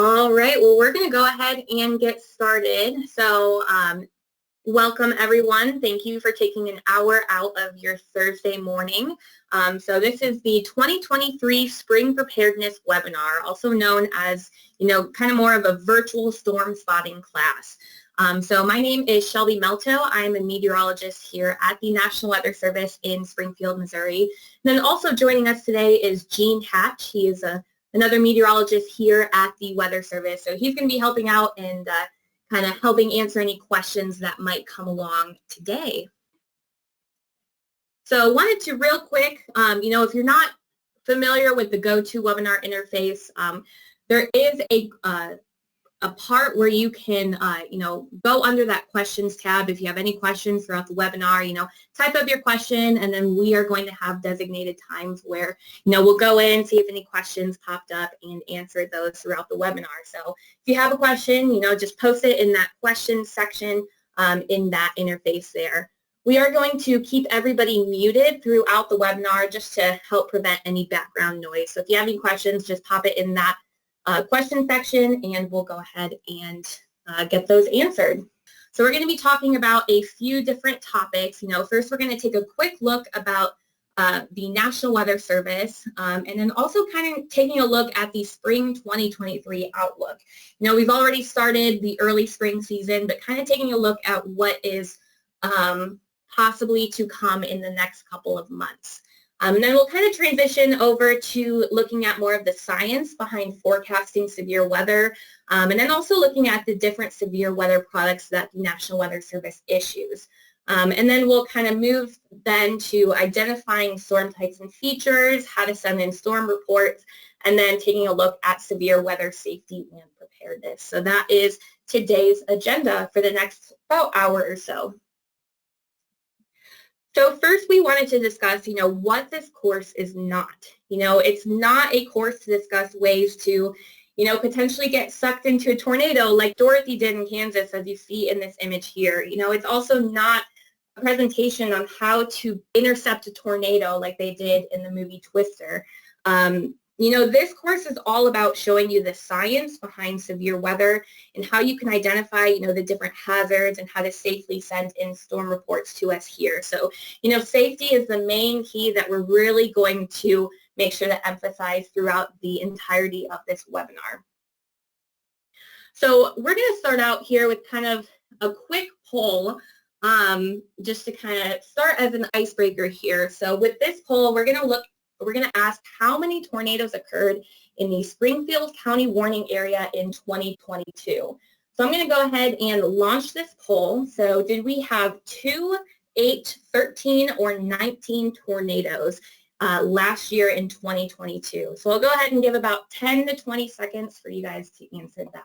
All right, well, we're going to go ahead and get started. So welcome, everyone. Thank you for taking an hour out of your Thursday morning. So this is the 2023 Spring Preparedness webinar, also known as, kind of more of a virtual storm spotting class. So my name is Shelby Melto. I'm a meteorologist here at the National Weather Service in Springfield, Missouri. And then also joining us today is Gene Hatch. He is another meteorologist here at the Weather Service. So he's going to be helping out and kind of helping answer any questions that might come along today. So wanted to real quick, if you're not familiar with the GoToWebinar interface, there is a part where you can, go under that questions tab. If you have any questions throughout the webinar, type up your question, and then we are going to have designated times where, we'll go in, see if any questions popped up and answer those throughout the webinar. So if you have a question, just post it in that questions section in that interface there. We are going to keep everybody muted throughout the webinar just to help prevent any background noise. So if you have any questions, just pop it in that question section and we'll go ahead and get those answered. So we're going to be talking about a few different topics. First we're going to take a quick look about the National Weather Service and then also kind of taking a look at the spring 2023 outlook. We've already started the early spring season, but kind of taking a look at what is possibly to come in the next couple of months. And then we'll kind of transition over to looking at more of the science behind forecasting severe weather, and then also looking at the different severe weather products that the National Weather Service issues. And then we'll kind of move then to identifying storm types and features, how to send in storm reports, and then taking a look at severe weather safety and preparedness. So that is today's agenda for the next about hour or so. So first we wanted to discuss, what this course is not. It's not a course to discuss ways to, potentially get sucked into a tornado like Dorothy did in Kansas, as you see in this image here. It's also not a presentation on how to intercept a tornado like they did in the movie Twister. This course is all about showing you the science behind severe weather and how you can identify, the different hazards and how to safely send in storm reports to us here. So, safety is the main key that we're really going to make sure to emphasize throughout the entirety of this webinar. So we're going to start out here with kind of a quick poll just to kind of start as an icebreaker here. So with this poll, we're going to ask how many tornadoes occurred in the Springfield County warning area in 2022. So I'm going to go ahead and launch this poll. So did we have 2, 8, 13, or 19 tornadoes last year in 2022? So I'll go ahead and give about 10 to 20 seconds for you guys to answer that.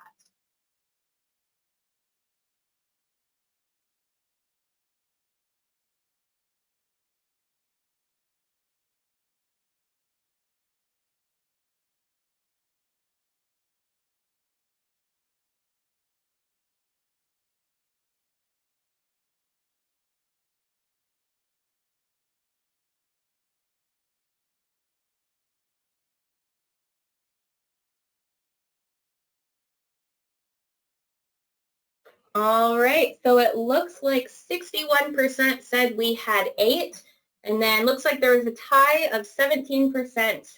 All right, so it looks like 61% said we had 8, and then looks like there was a tie of 17%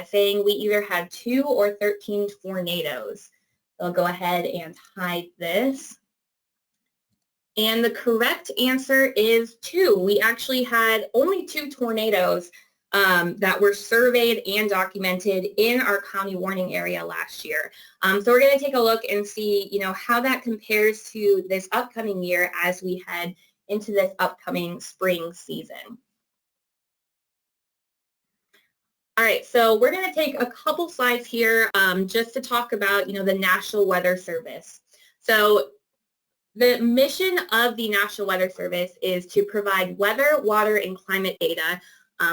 saying we either had 2 or 13 tornadoes. So I'll go ahead and hide this. And the correct answer is 2. We actually had only 2 tornadoes that were surveyed and documented in our county warning area last year. So we're going to take a look and see, how that compares to this upcoming year as we head into this upcoming spring season. All right, so we're going to take a couple slides here just to talk about, the National Weather Service. So the mission of the National Weather Service is to provide weather, water, and climate data,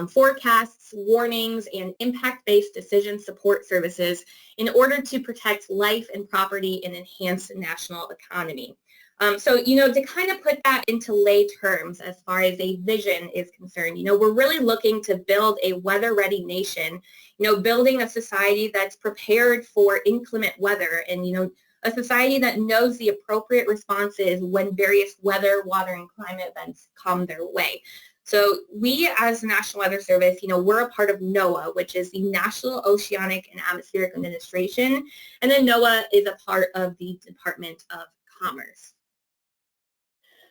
forecasts, warnings, and impact-based decision support services in order to protect life and property and enhance the national economy. So, to kind of put that into lay terms as far as a vision is concerned, we're really looking to build a weather-ready nation, building a society that's prepared for inclement weather and, a society that knows the appropriate responses when various weather, water, and climate events come their way. So we as the National Weather Service, we're a part of NOAA, which is the National Oceanic and Atmospheric Administration, and then NOAA is a part of the Department of Commerce.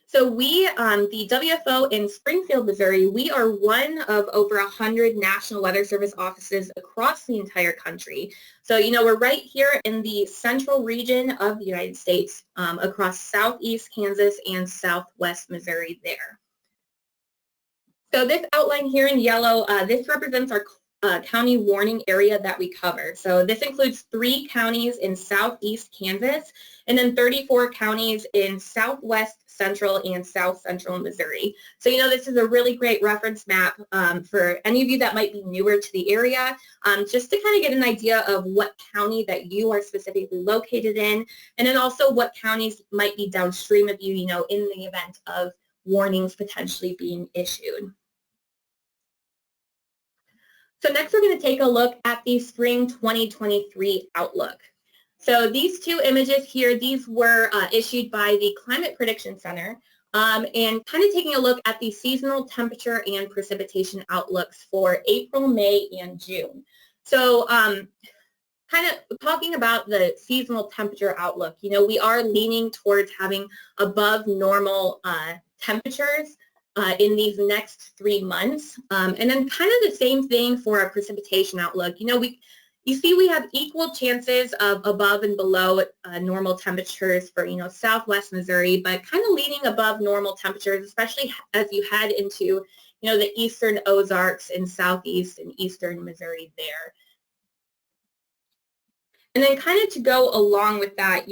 So we, the WFO in Springfield, Missouri, we are one of over 100 National Weather Service offices across the entire country. So, we're right here in the central region of the United States, across southeast Kansas and southwest Missouri there. So this outline here in yellow, this represents our county warning area that we cover. So this includes 3 counties in southeast Kansas and then 34 counties in southwest central and south central Missouri. So this is a really great reference map for any of you that might be newer to the area, just to kind of get an idea of what county that you are specifically located in, and then also what counties might be downstream of you, in the event of warnings potentially being issued. So next we're going to take a look at the spring 2023 outlook. So these 2 images here, these were issued by the Climate Prediction Center, and kind of taking a look at the seasonal temperature and precipitation outlooks for April, May, and June. So kind of talking about the seasonal temperature outlook, we are leaning towards having above normal temperatures in these next 3 months. And then kind of the same thing for our precipitation outlook. You see we have equal chances of above and below normal temperatures for, southwest Missouri, but kind of leaning above normal temperatures, especially as you head into, the eastern Ozarks and southeast and eastern Missouri there. And then kind of to go along with that,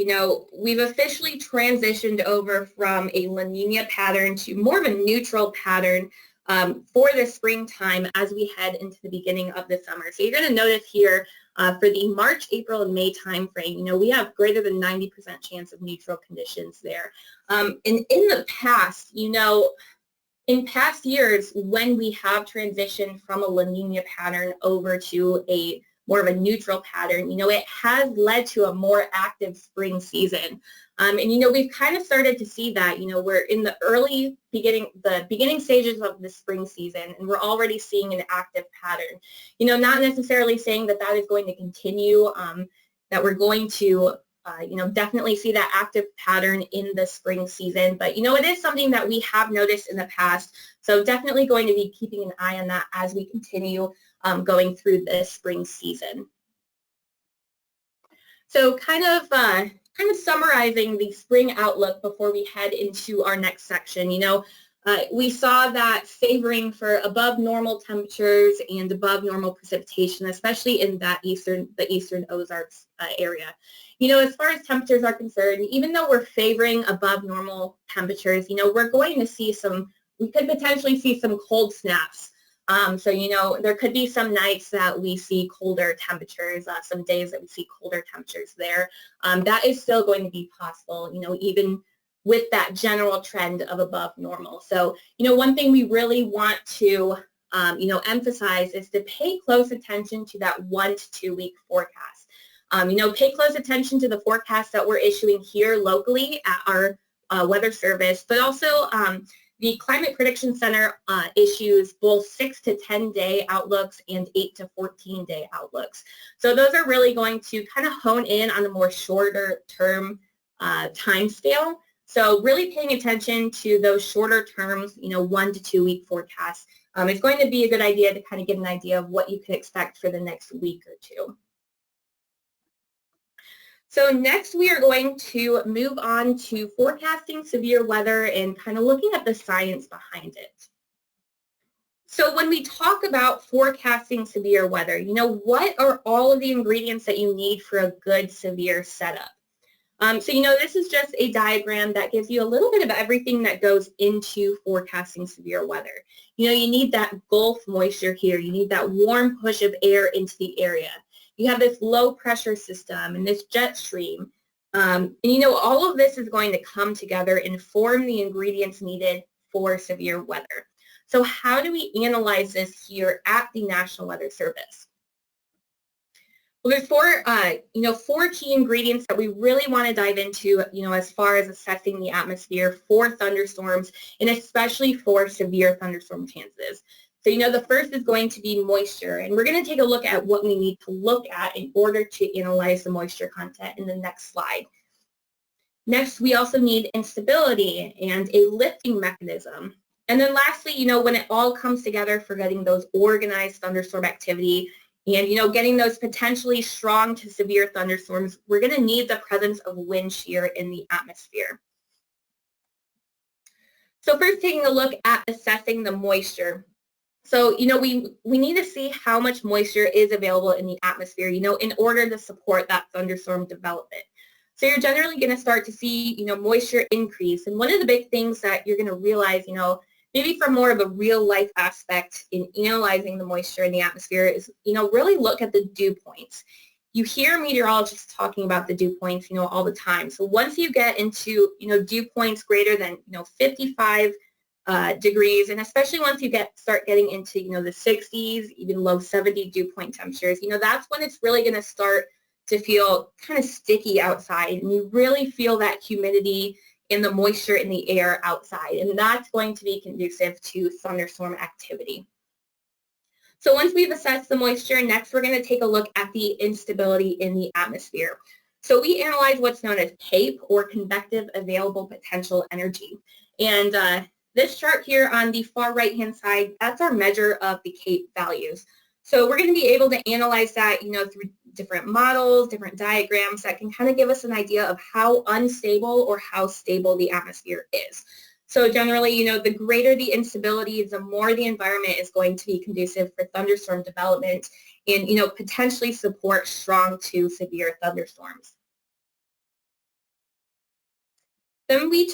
we've officially transitioned over from a La Nina pattern to more of a neutral pattern for the springtime as we head into the beginning of the summer. So you're going to notice here for the March, April, and May timeframe, we have greater than 90% chance of neutral conditions there. And in the past, in past years, when we have transitioned from a La Nina pattern over to a more of a neutral pattern, it has led to a more active spring season. And, we've kind of started to see that, we're in the beginning stages of the spring season, and we're already seeing an active pattern. Not necessarily saying that that is going to continue, that we're going to, definitely see that active pattern in the spring season. But, it is something that we have noticed in the past. So definitely going to be keeping an eye on that as we continue going through this spring season. So kind of summarizing the spring outlook before we head into our next section, we saw that favoring for above normal temperatures and above normal precipitation, especially in the eastern Ozarks area. As far as temperatures are concerned, even though we're favoring above normal temperatures, we're going to we could potentially see some cold snaps. So, there could be some nights that we see colder temperatures, some days that we see colder temperatures there. That is still going to be possible, even with that general trend of above normal. So, one thing we really want to, emphasize is to pay close attention to that 1 to 2 week forecast. Pay close attention to the forecast that we're issuing here locally at our weather service, but also the Climate Prediction Center issues both 6 to 10 day outlooks and 8 to 14 day outlooks. So those are really going to kind of hone in on a more shorter term time scale. So really paying attention to those shorter terms, 1 to 2 week forecasts. It's going to be a good idea to kind of get an idea of what you can expect for the next week or 2. So next we are going to move on to forecasting severe weather and kind of looking at the science behind it. So when we talk about forecasting severe weather, what are all of the ingredients that you need for a good severe setup? So, this is just a diagram that gives you a little bit of everything that goes into forecasting severe weather. You need that Gulf moisture here. You need that warm push of air into the area. You have this low pressure system and this jet stream. And all of this is going to come together and form the ingredients needed for severe weather. So how do we analyze this here at the National Weather Service? Well, there's four key ingredients that we really want to dive into, as far as assessing the atmosphere for thunderstorms and especially for severe thunderstorm chances. So, the first is going to be moisture, and we're going to take a look at what we need to look at in order to analyze the moisture content in the next slide. Next, we also need instability and a lifting mechanism. And then lastly, when it all comes together for getting those organized thunderstorm activity and, getting those potentially strong to severe thunderstorms, we're going to need the presence of wind shear in the atmosphere. So first, taking a look at assessing the moisture. So, we need to see how much moisture is available in the atmosphere, in order to support that thunderstorm development. So you're generally going to start to see, moisture increase. And one of the big things that you're going to realize, maybe from more of a real life aspect in analyzing the moisture in the atmosphere is, really look at the dew points. You hear meteorologists talking about the dew points, all the time. So once you get into, dew points greater than, 55 degrees, and especially once you start getting into, the 60s, even low 70 dew point temperatures, that's when it's really going to start to feel kind of sticky outside, and you really feel that humidity and the moisture in the air outside, and that's going to be conducive to thunderstorm activity. So once we've assessed the moisture, next we're going to take a look at the instability in the atmosphere. So we analyze what's known as CAPE, or convective available potential energy. And this chart here on the far right-hand side, that's our measure of the CAPE values. So we're going to be able to analyze that, through different models, different diagrams that can kind of give us an idea of how unstable or how stable the atmosphere is. So generally, the greater the instability, the more the environment is going to be conducive for thunderstorm development and, potentially support strong to severe thunderstorms. Then we're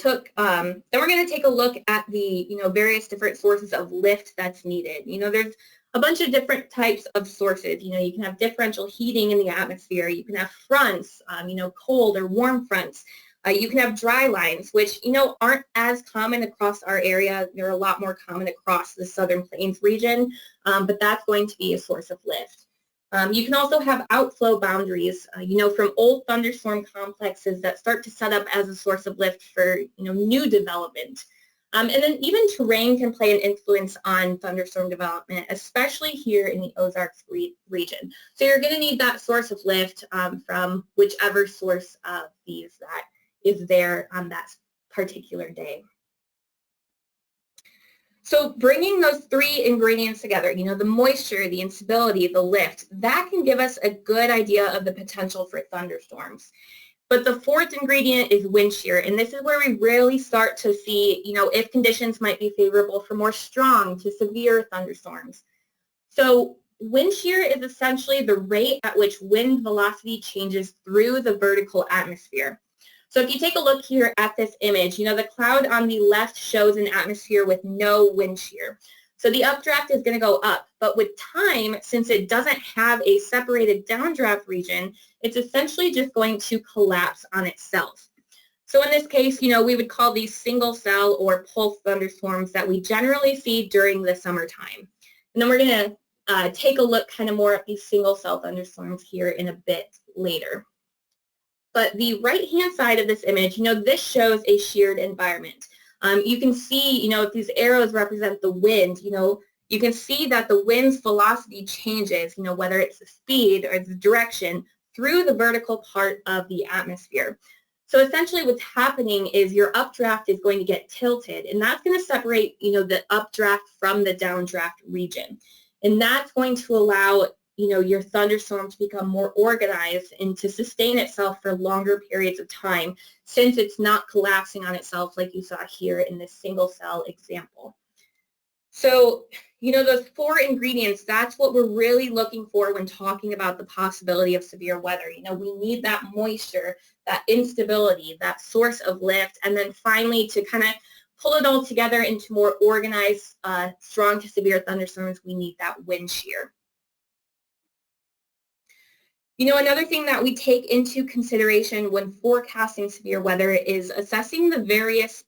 going to take a look at the, various different sources of lift that's needed. There's a bunch of different types of sources. You can have differential heating in the atmosphere. You can have fronts, cold or warm fronts. You can have dry lines, which, aren't as common across our area. They're a lot more common across the Southern Plains region, but that's going to be a source of lift. You can also have outflow boundaries, from old thunderstorm complexes that start to set up as a source of lift for, new development. And then even terrain can play an influence on thunderstorm development, especially here in the Ozarks region. So you're going to need that source of lift from whichever source of these that is there on that particular day. So bringing those three ingredients together, the moisture, the instability, the lift, that can give us a good idea of the potential for thunderstorms. But the fourth ingredient is wind shear, and this is where we really start to see, if conditions might be favorable for more strong to severe thunderstorms. So wind shear is essentially the rate at which wind velocity changes through the vertical atmosphere. So if you take a look here at this image, the cloud on the left shows an atmosphere with no wind shear. So the updraft is going to go up, but with time, since it doesn't have a separated downdraft region, it's essentially just going to collapse on itself. So in this case, we would call these single cell or pulse thunderstorms that we generally see during the summertime. And then we're going to take a look kind of more at these single cell thunderstorms here in a bit later. But the right-hand side of this image, this shows a sheared environment. You can see, if these arrows represent the wind, you can see that the wind's velocity changes, whether it's the speed or the direction through the vertical part of the atmosphere. So essentially what's happening is your updraft is going to get tilted, and that's going to separate, the updraft from the downdraft region. And that's going to allow, your thunderstorm to become more organized and to sustain itself for longer periods of time, since it's not collapsing on itself like you saw here in this single cell example. So, those four ingredients, that's what we're really looking for when talking about the possibility of severe weather. We need that moisture, that instability, that source of lift, and then finally to kind of pull it all together into more organized, strong to severe thunderstorms, we need that wind shear. Another thing that we take into consideration when forecasting severe weather is assessing the various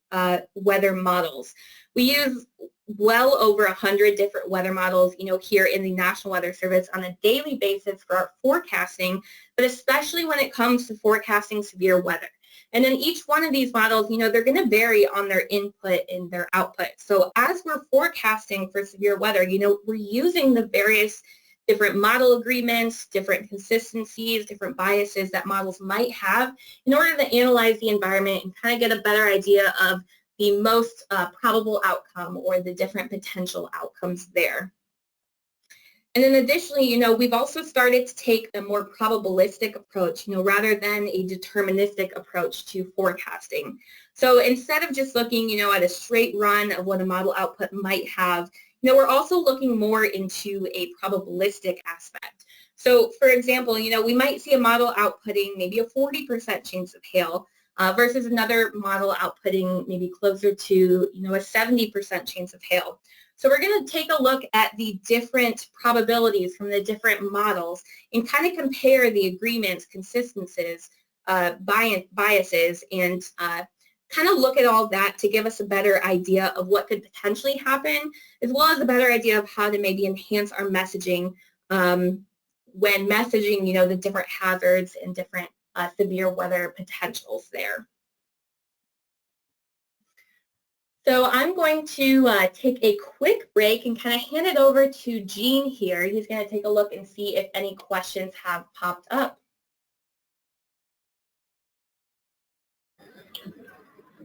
weather models. We use well over 100 different weather models, here in the National Weather Service on a daily basis for our forecasting, but especially when it comes to forecasting severe weather. And in each one of these models, they're going to vary on their input and their output. So as we're forecasting for severe weather, we're using the various different model agreements, different consistencies, different biases that models might have in order to analyze the environment and kind of get a better idea of the most probable outcome or the different potential outcomes there. And then additionally, we've also started to take a more probabilistic approach, rather than a deterministic approach to forecasting. So instead of just looking, at a straight run of what a model output might have, we're also looking more into a probabilistic aspect. So for example, we might see a model outputting maybe a 40% chance of hail versus another model outputting maybe closer to, a 70% chance of hail. So we're going to take a look at the different probabilities from the different models and kind of compare the agreements, consistencies, biases, and kind of look at all that to give us a better idea of what could potentially happen, as well as a better idea of how to maybe enhance our messaging when messaging, the different hazards and different severe weather potentials there. So I'm going to take a quick break and kind of hand it over to Gene here. He's going to take a look and see if any questions have popped up.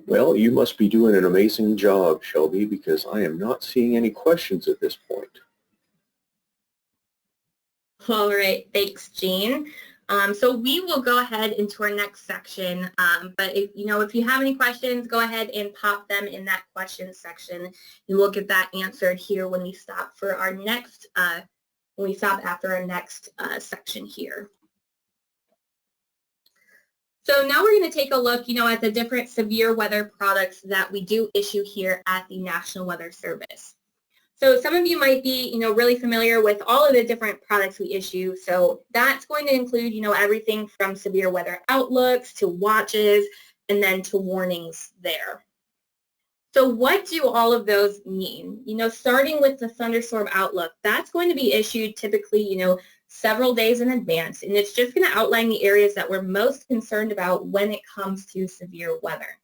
Well, you must be doing an amazing job, Shelby, because I am not seeing any questions at this point. All right, thanks, Gene. So we will go ahead into our next section, but if you have any questions, go ahead and pop them in that questions section, and we'll get that answered here when we stop for our next, after our next section here. So now we're going to take a look, at the different severe weather products that we do issue here at the National Weather Service. So some of you might be, really familiar with all of the different products we issue. So that's going to include, everything from severe weather outlooks to watches and then to warnings there. So what do all of those mean? Starting with the thunderstorm outlook, that's going to be issued typically, several days in advance, and it's just going to outline the areas that we're most concerned about when it comes to severe weather.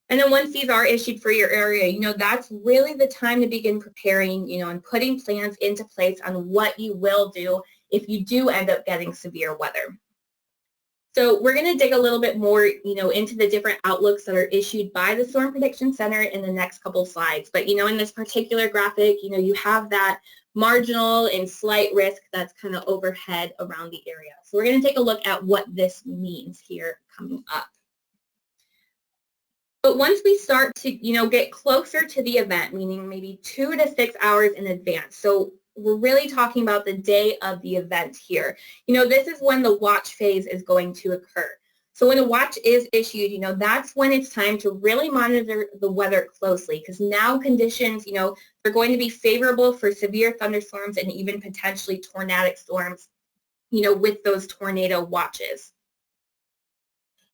And then once these are issued for your area, that's really the time to begin preparing, and putting plans into place on what you will do if you do end up getting severe weather. So we're going to dig a little bit more, into the different outlooks that are issued by the Storm Prediction Center in the next couple slides. But, in this particular graphic, you have that marginal and slight risk that's kind of overhead around the area. So we're going to take a look at what this means here coming up. But once we start to, get closer to the event, meaning maybe 2 to 6 hours in advance, so we're really talking about the day of the event here. This is when the watch phase is going to occur. So when a watch is issued, that's when it's time to really monitor the weather closely, because now conditions, are going to be favorable for severe thunderstorms and even potentially tornadic storms, with those tornado watches.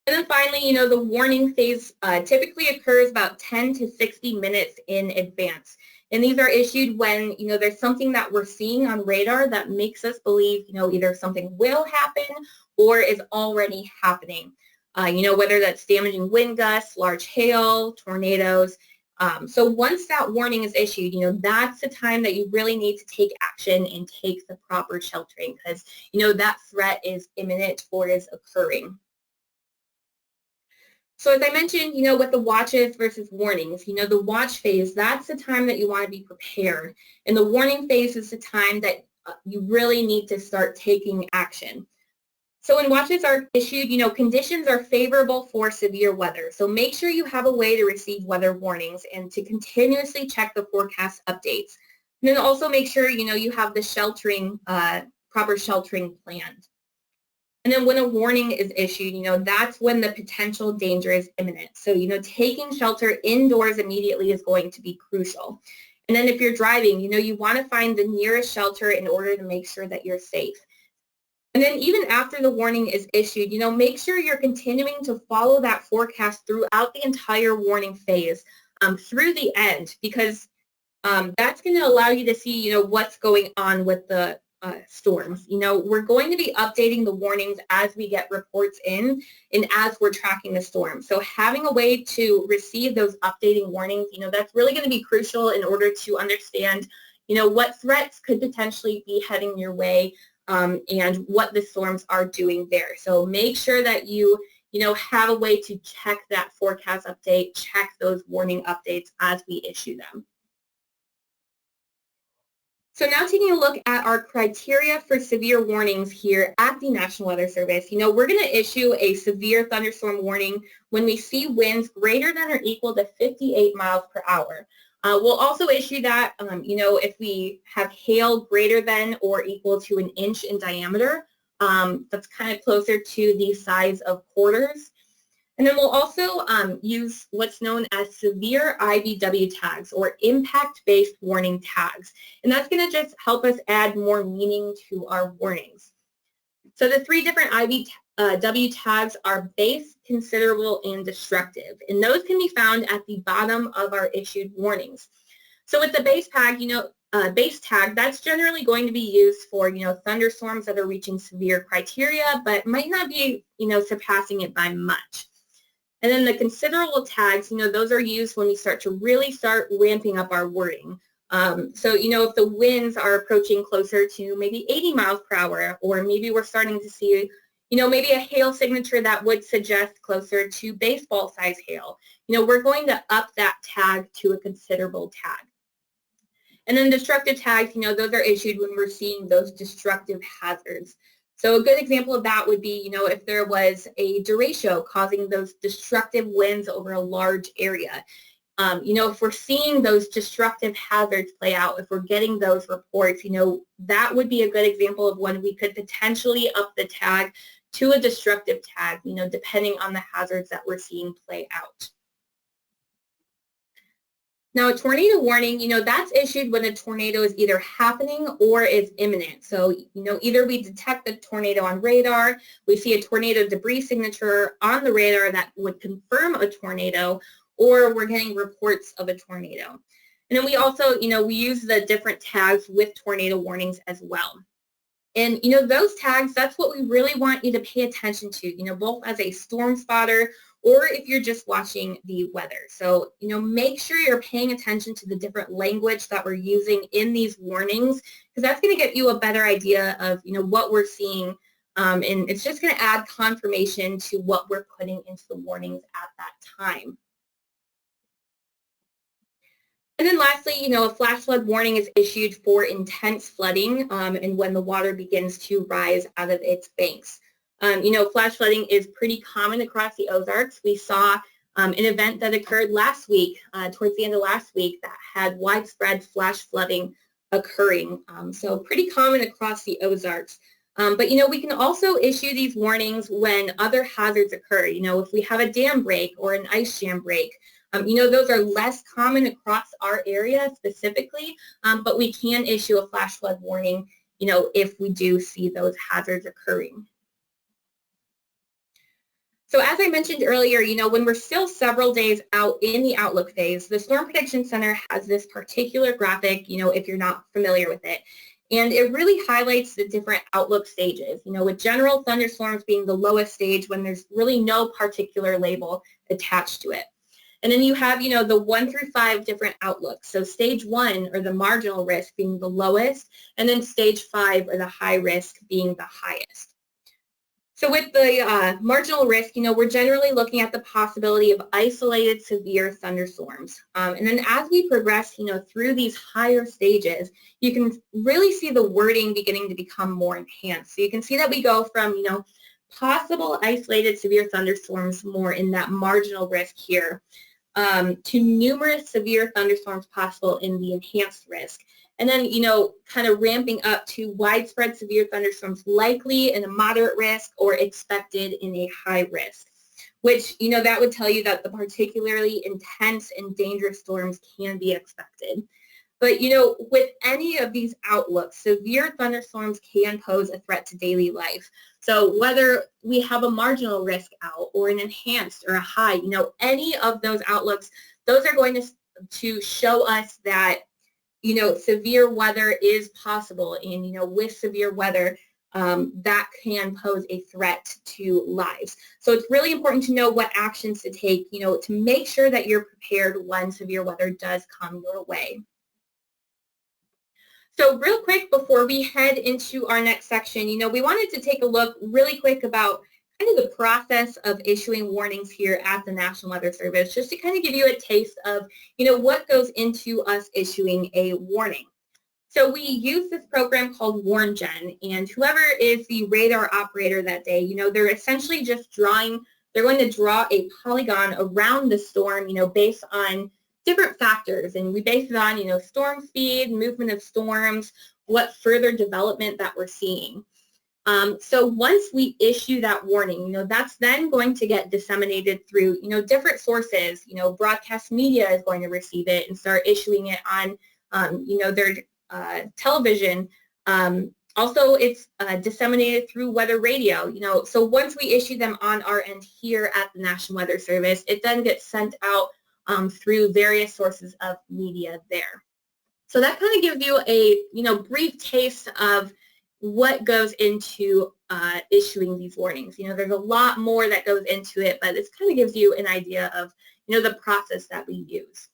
And then finally, the warning phase typically occurs about 10 to 60 minutes in advance. And these are issued when, there's something that we're seeing on radar that makes us believe, either something will happen or is already happening. Whether that's damaging wind gusts, large hail, tornadoes. So once that warning is issued, that's the time that you really need to take action and take the proper sheltering, because, that threat is imminent or is occurring. So as I mentioned, with the watches versus warnings, the watch phase, that's the time that you want to be prepared. And the warning phase is the time that you really need to start taking action. So when watches are issued, conditions are favorable for severe weather. So make sure you have a way to receive weather warnings and to continuously check the forecast updates. And then also make sure, you have the sheltering, proper sheltering planned. And then when a warning is issued, that's when the potential danger is imminent. So, taking shelter indoors immediately is going to be crucial. And then if you're driving, you want to find the nearest shelter in order to make sure that you're safe. And then even after the warning is issued, make sure you're continuing to follow that forecast throughout the entire warning phase through the end, because that's going to allow you to see, what's going on with the storms. We're going to be updating the warnings as we get reports in and as we're tracking the storm. So having a way to receive those updating warnings, that's really going to be crucial in order to understand, what threats could potentially be heading your way and what the storms are doing there. So make sure that you have a way to check that forecast update, check those warning updates as we issue them. So now taking a look at our criteria for severe warnings here at the National Weather Service, we're going to issue a severe thunderstorm warning when we see winds greater than or equal to 58 miles per hour. We'll also issue that, if we have hail greater than or equal to 1 inch in diameter. That's kind of closer to the size of quarters. And then we'll also use what's known as severe IBW tags, or impact-based warning tags. And that's going to just help us add more meaning to our warnings. So the 3 different IBW tags are base, considerable, and destructive. And those can be found at the bottom of our issued warnings. So with the base tag, that's generally going to be used for, thunderstorms that are reaching severe criteria, but might not be, surpassing it by much. And then the considerable tags, those are used when we start ramping up our wording. So, if the winds are approaching closer to maybe 80 miles per hour, or maybe we're starting to see, maybe a hail signature that would suggest closer to baseball size hail, we're going to up that tag to a considerable tag. And then destructive tags, those are issued when we're seeing those destructive hazards. So a good example of that would be, if there was a derecho causing those destructive winds over a large area. If we're seeing those destructive hazards play out, if we're getting those reports, that would be a good example of when we could potentially up the tag to a destructive tag, depending on the hazards that we're seeing play out. Now, a tornado warning, that's issued when a tornado is either happening or is imminent. So, either we detect the tornado on radar, we see a tornado debris signature on the radar that would confirm a tornado, or we're getting reports of a tornado. And then we also, we use the different tags with tornado warnings as well. And, those tags, that's what we really want you to pay attention to, both as a storm spotter or if you're just watching the weather. So, make sure you're paying attention to the different language that we're using in these warnings, because that's going to get you a better idea of, what we're seeing. And it's just going to add confirmation to what we're putting into the warnings at that time. And then lastly, a flash flood warning is issued for intense flooding and when the water begins to rise out of its banks. Flash flooding is pretty common across the Ozarks. We saw an event that occurred last week, towards the end of last week, that had widespread flash flooding occurring. So pretty common across the Ozarks. But, we can also issue these warnings when other hazards occur. If we have a dam break or an ice jam break, those are less common across our area specifically, but we can issue a flash flood warning, if we do see those hazards occurring. So as I mentioned earlier, when we're still several days out in the outlook phase, the Storm Prediction Center has this particular graphic, if you're not familiar with it. And it really highlights the different outlook stages, with general thunderstorms being the lowest stage when there's really no particular label attached to it. And then you have, the 1 through 5 different outlooks. So stage 1, or the marginal risk, being the lowest, and then stage 5, or the high risk, being the highest. So with the marginal risk, we're generally looking at the possibility of isolated severe thunderstorms. And then as we progress, through these higher stages, you can really see the wording beginning to become more enhanced. So you can see that we go from, possible isolated severe thunderstorms more in that marginal risk here, to numerous severe thunderstorms possible in the enhanced risk. And then, kind of ramping up to widespread severe thunderstorms likely in a moderate risk or expected in a high risk, which, that would tell you that the particularly intense and dangerous storms can be expected. But, with any of these outlooks, severe thunderstorms can pose a threat to daily life. So whether we have a marginal risk out or an enhanced or a high, any of those outlooks, those are going to show us that, severe weather is possible. And, with severe weather, that can pose a threat to lives. So it's really important to know what actions to take, to make sure that you're prepared when severe weather does come your way. So real quick before we head into our next section, we wanted to take a look really quick about kind of the process of issuing warnings here at the National Weather Service, just to kind of give you a taste of, what goes into us issuing a warning. So we use this program called WarnGen, and whoever is the radar operator that day, they're essentially just they're going to draw a polygon around the storm, based on different factors, and we base it on, storm speed, movement of storms, what further development that we're seeing. So once we issue that warning, that's then going to get disseminated through, different sources. Broadcast media is going to receive it and start issuing it on, their television. Also, it's disseminated through weather radio. So once we issue them on our end here at the National Weather Service, it then gets sent out through various sources of media there. So that kind of gives you a brief taste of what goes into issuing these warnings. There's a lot more that goes into it, but this kind of gives you an idea of the process that we use.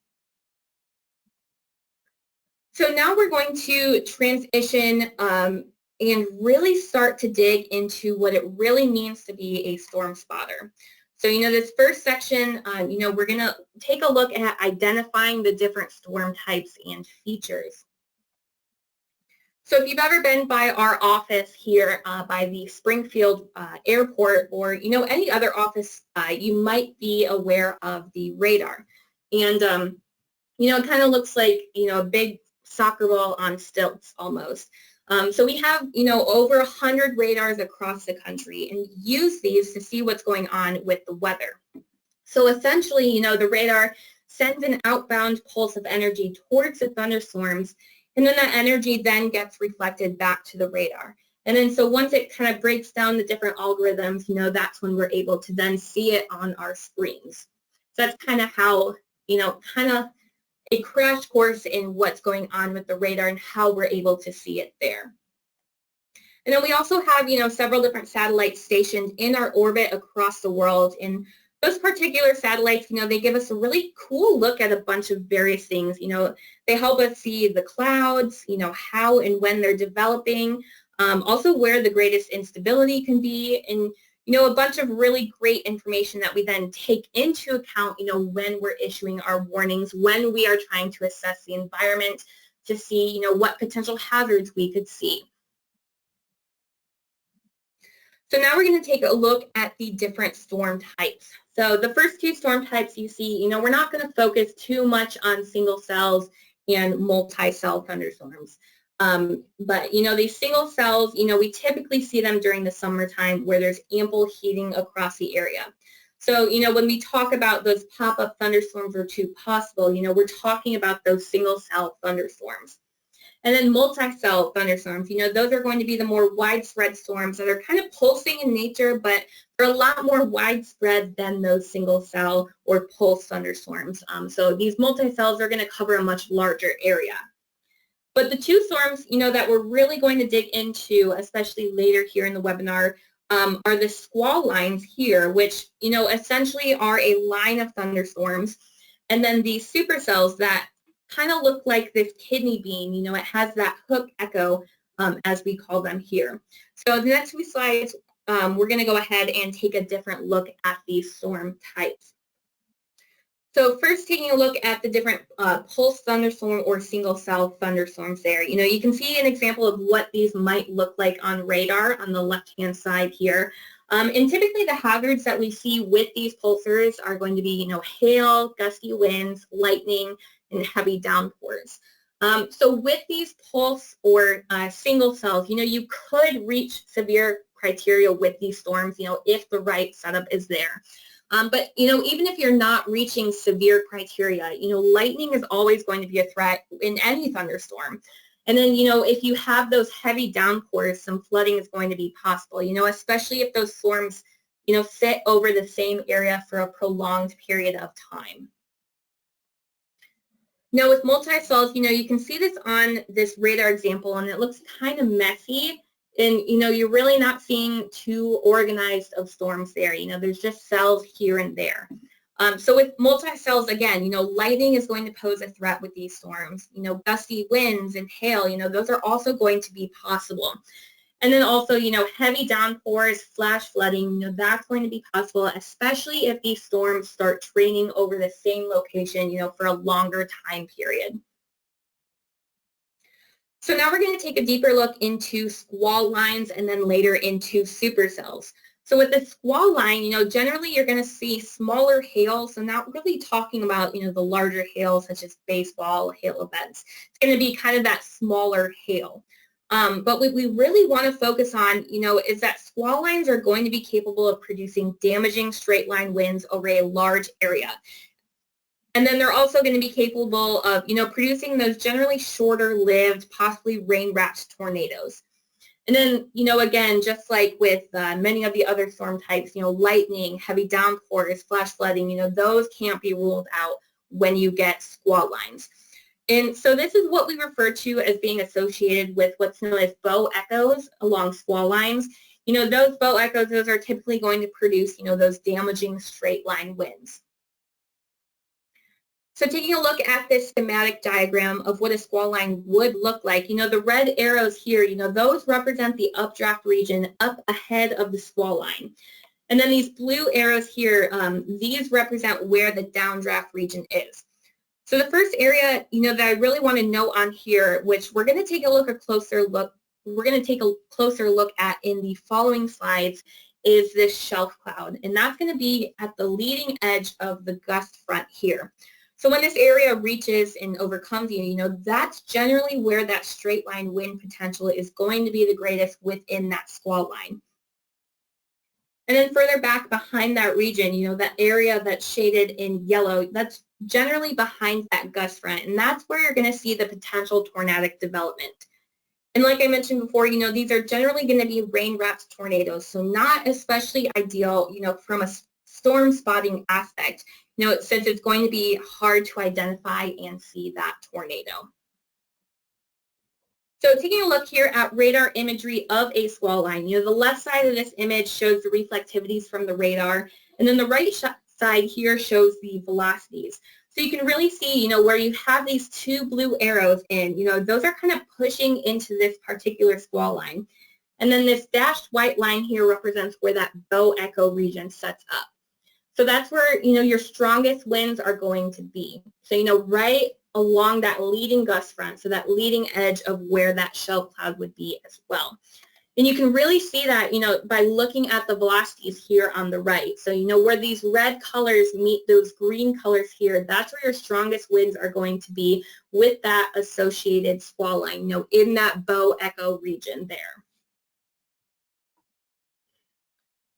So now we're going to transition and really start to dig into what it really means to be a storm spotter. So, this first section, we're going to take a look at identifying the different storm types and features. So if you've ever been by our office here by the Springfield airport or, any other office, you might be aware of the radar. And, it kind of looks like, a big soccer ball on stilts almost. So we have, over 100 radars across the country and use these to see what's going on with the weather. So essentially, the radar sends an outbound pulse of energy towards the thunderstorms, and then that energy then gets reflected back to the radar. And then so once it kind of breaks down the different algorithms, that's when we're able to then see it on our screens. So that's kind of how, kind of a crash course in what's going on with the radar and how we're able to see it there. And then we also have, several different satellites stationed in our orbit across the world. And those particular satellites, they give us a really cool look at a bunch of various things. They help us see the clouds, how and when they're developing, also where the greatest instability can be, and a bunch of really great information that we then take into account, when we're issuing our warnings, when we are trying to assess the environment to see, what potential hazards we could see. So now we're going to take a look at the different storm types. So the first two storm types you see, we're not going to focus too much on single cells and multi-cell thunderstorms. But, these single cells, we typically see them during the summertime where there's ample heating across the area. So, when we talk about those pop-up thunderstorms are too possible, we're talking about those single cell thunderstorms. And then multi-cell thunderstorms, those are going to be the more widespread storms that are kind of pulsing in nature, but they're a lot more widespread than those single cell or pulse thunderstorms. So these multi-cells are going to cover a much larger area. But the two storms, that we're really going to dig into, especially later here in the webinar, are the squall lines here, which, essentially are a line of thunderstorms. And then these supercells that kind of look like this kidney bean, it has that hook echo, as we call them here. So the next few slides, we're going to go ahead and take a different look at these storm types. So first taking a look at the different pulse thunderstorm or single cell thunderstorms there. You can see an example of what these might look like on radar on the left-hand side here. And typically the hazards that we see with these pulsars are going to be, hail, gusty winds, lightning, and heavy downpours. So with these pulse or single cells, you could reach severe criteria with these storms, if the right setup is there. But, even if you're not reaching severe criteria, lightning is always going to be a threat in any thunderstorm. And then, if you have those heavy downpours, some flooding is going to be possible, especially if those storms, sit over the same area for a prolonged period of time. Now with multi-cells, you can see this on this radar example, and it looks kind of messy. And, you're really not seeing too organized of storms there. There's just cells here and there. So with multi-cells, again, lightning is going to pose a threat with these storms. Gusty winds and hail, those are also going to be possible. And then also, heavy downpours, flash flooding, that's going to be possible, especially if these storms start training over the same location, for a longer time period. So now we're going to take a deeper look into squall lines and then later into supercells. So with the squall line, generally you're going to see smaller hail, so not really talking about, the larger hail such as baseball hail events. It's going to be kind of that smaller hail. But what we really want to focus on, is that squall lines are going to be capable of producing damaging straight line winds over a large area. And then they're also going to be capable of, producing those generally shorter lived, possibly rain-wrapped tornadoes. And then, again, just like with many of the other storm types, lightning, heavy downpours, flash flooding, those can't be ruled out when you get squall lines. And so this is what we refer to as being associated with what's known as bow echoes along squall lines. Those bow echoes, those are typically going to produce, those damaging straight line winds. So taking a look at this schematic diagram of what a squall line would look like, the red arrows here, those represent the updraft region up ahead of the squall line. And then these blue arrows here, these represent where the downdraft region is. So the first area, that I really want to note on here, which we're going to take a closer look at in the following slides, is this shelf cloud. And that's going to be at the leading edge of the gust front here. So when this area reaches and overcomes that's generally where that straight line wind potential is going to be the greatest within that squall line. And then further back behind that region, that area that's shaded in yellow, that's generally behind that gust front, and that's where you're going to see the potential tornadic development. And like I mentioned before, these are generally going to be rain-wrapped tornadoes, so not especially ideal, from a storm spotting aspect, since it's going to be hard to identify and see that tornado. So taking a look here at radar imagery of a squall line, the left side of this image shows the reflectivities from the radar, and then the right side here shows the velocities. So you can really see, where you have these two blue arrows in, those are kind of pushing into this particular squall line. And then this dashed white line here represents where that bow echo region sets up. So that's where, your strongest winds are going to be. So, right along that leading gust front, so that leading edge of where that shelf cloud would be as well. And you can really see that, by looking at the velocities here on the right. So, where these red colors meet those green colors here, that's where your strongest winds are going to be with that associated squall line, in that bow echo region there.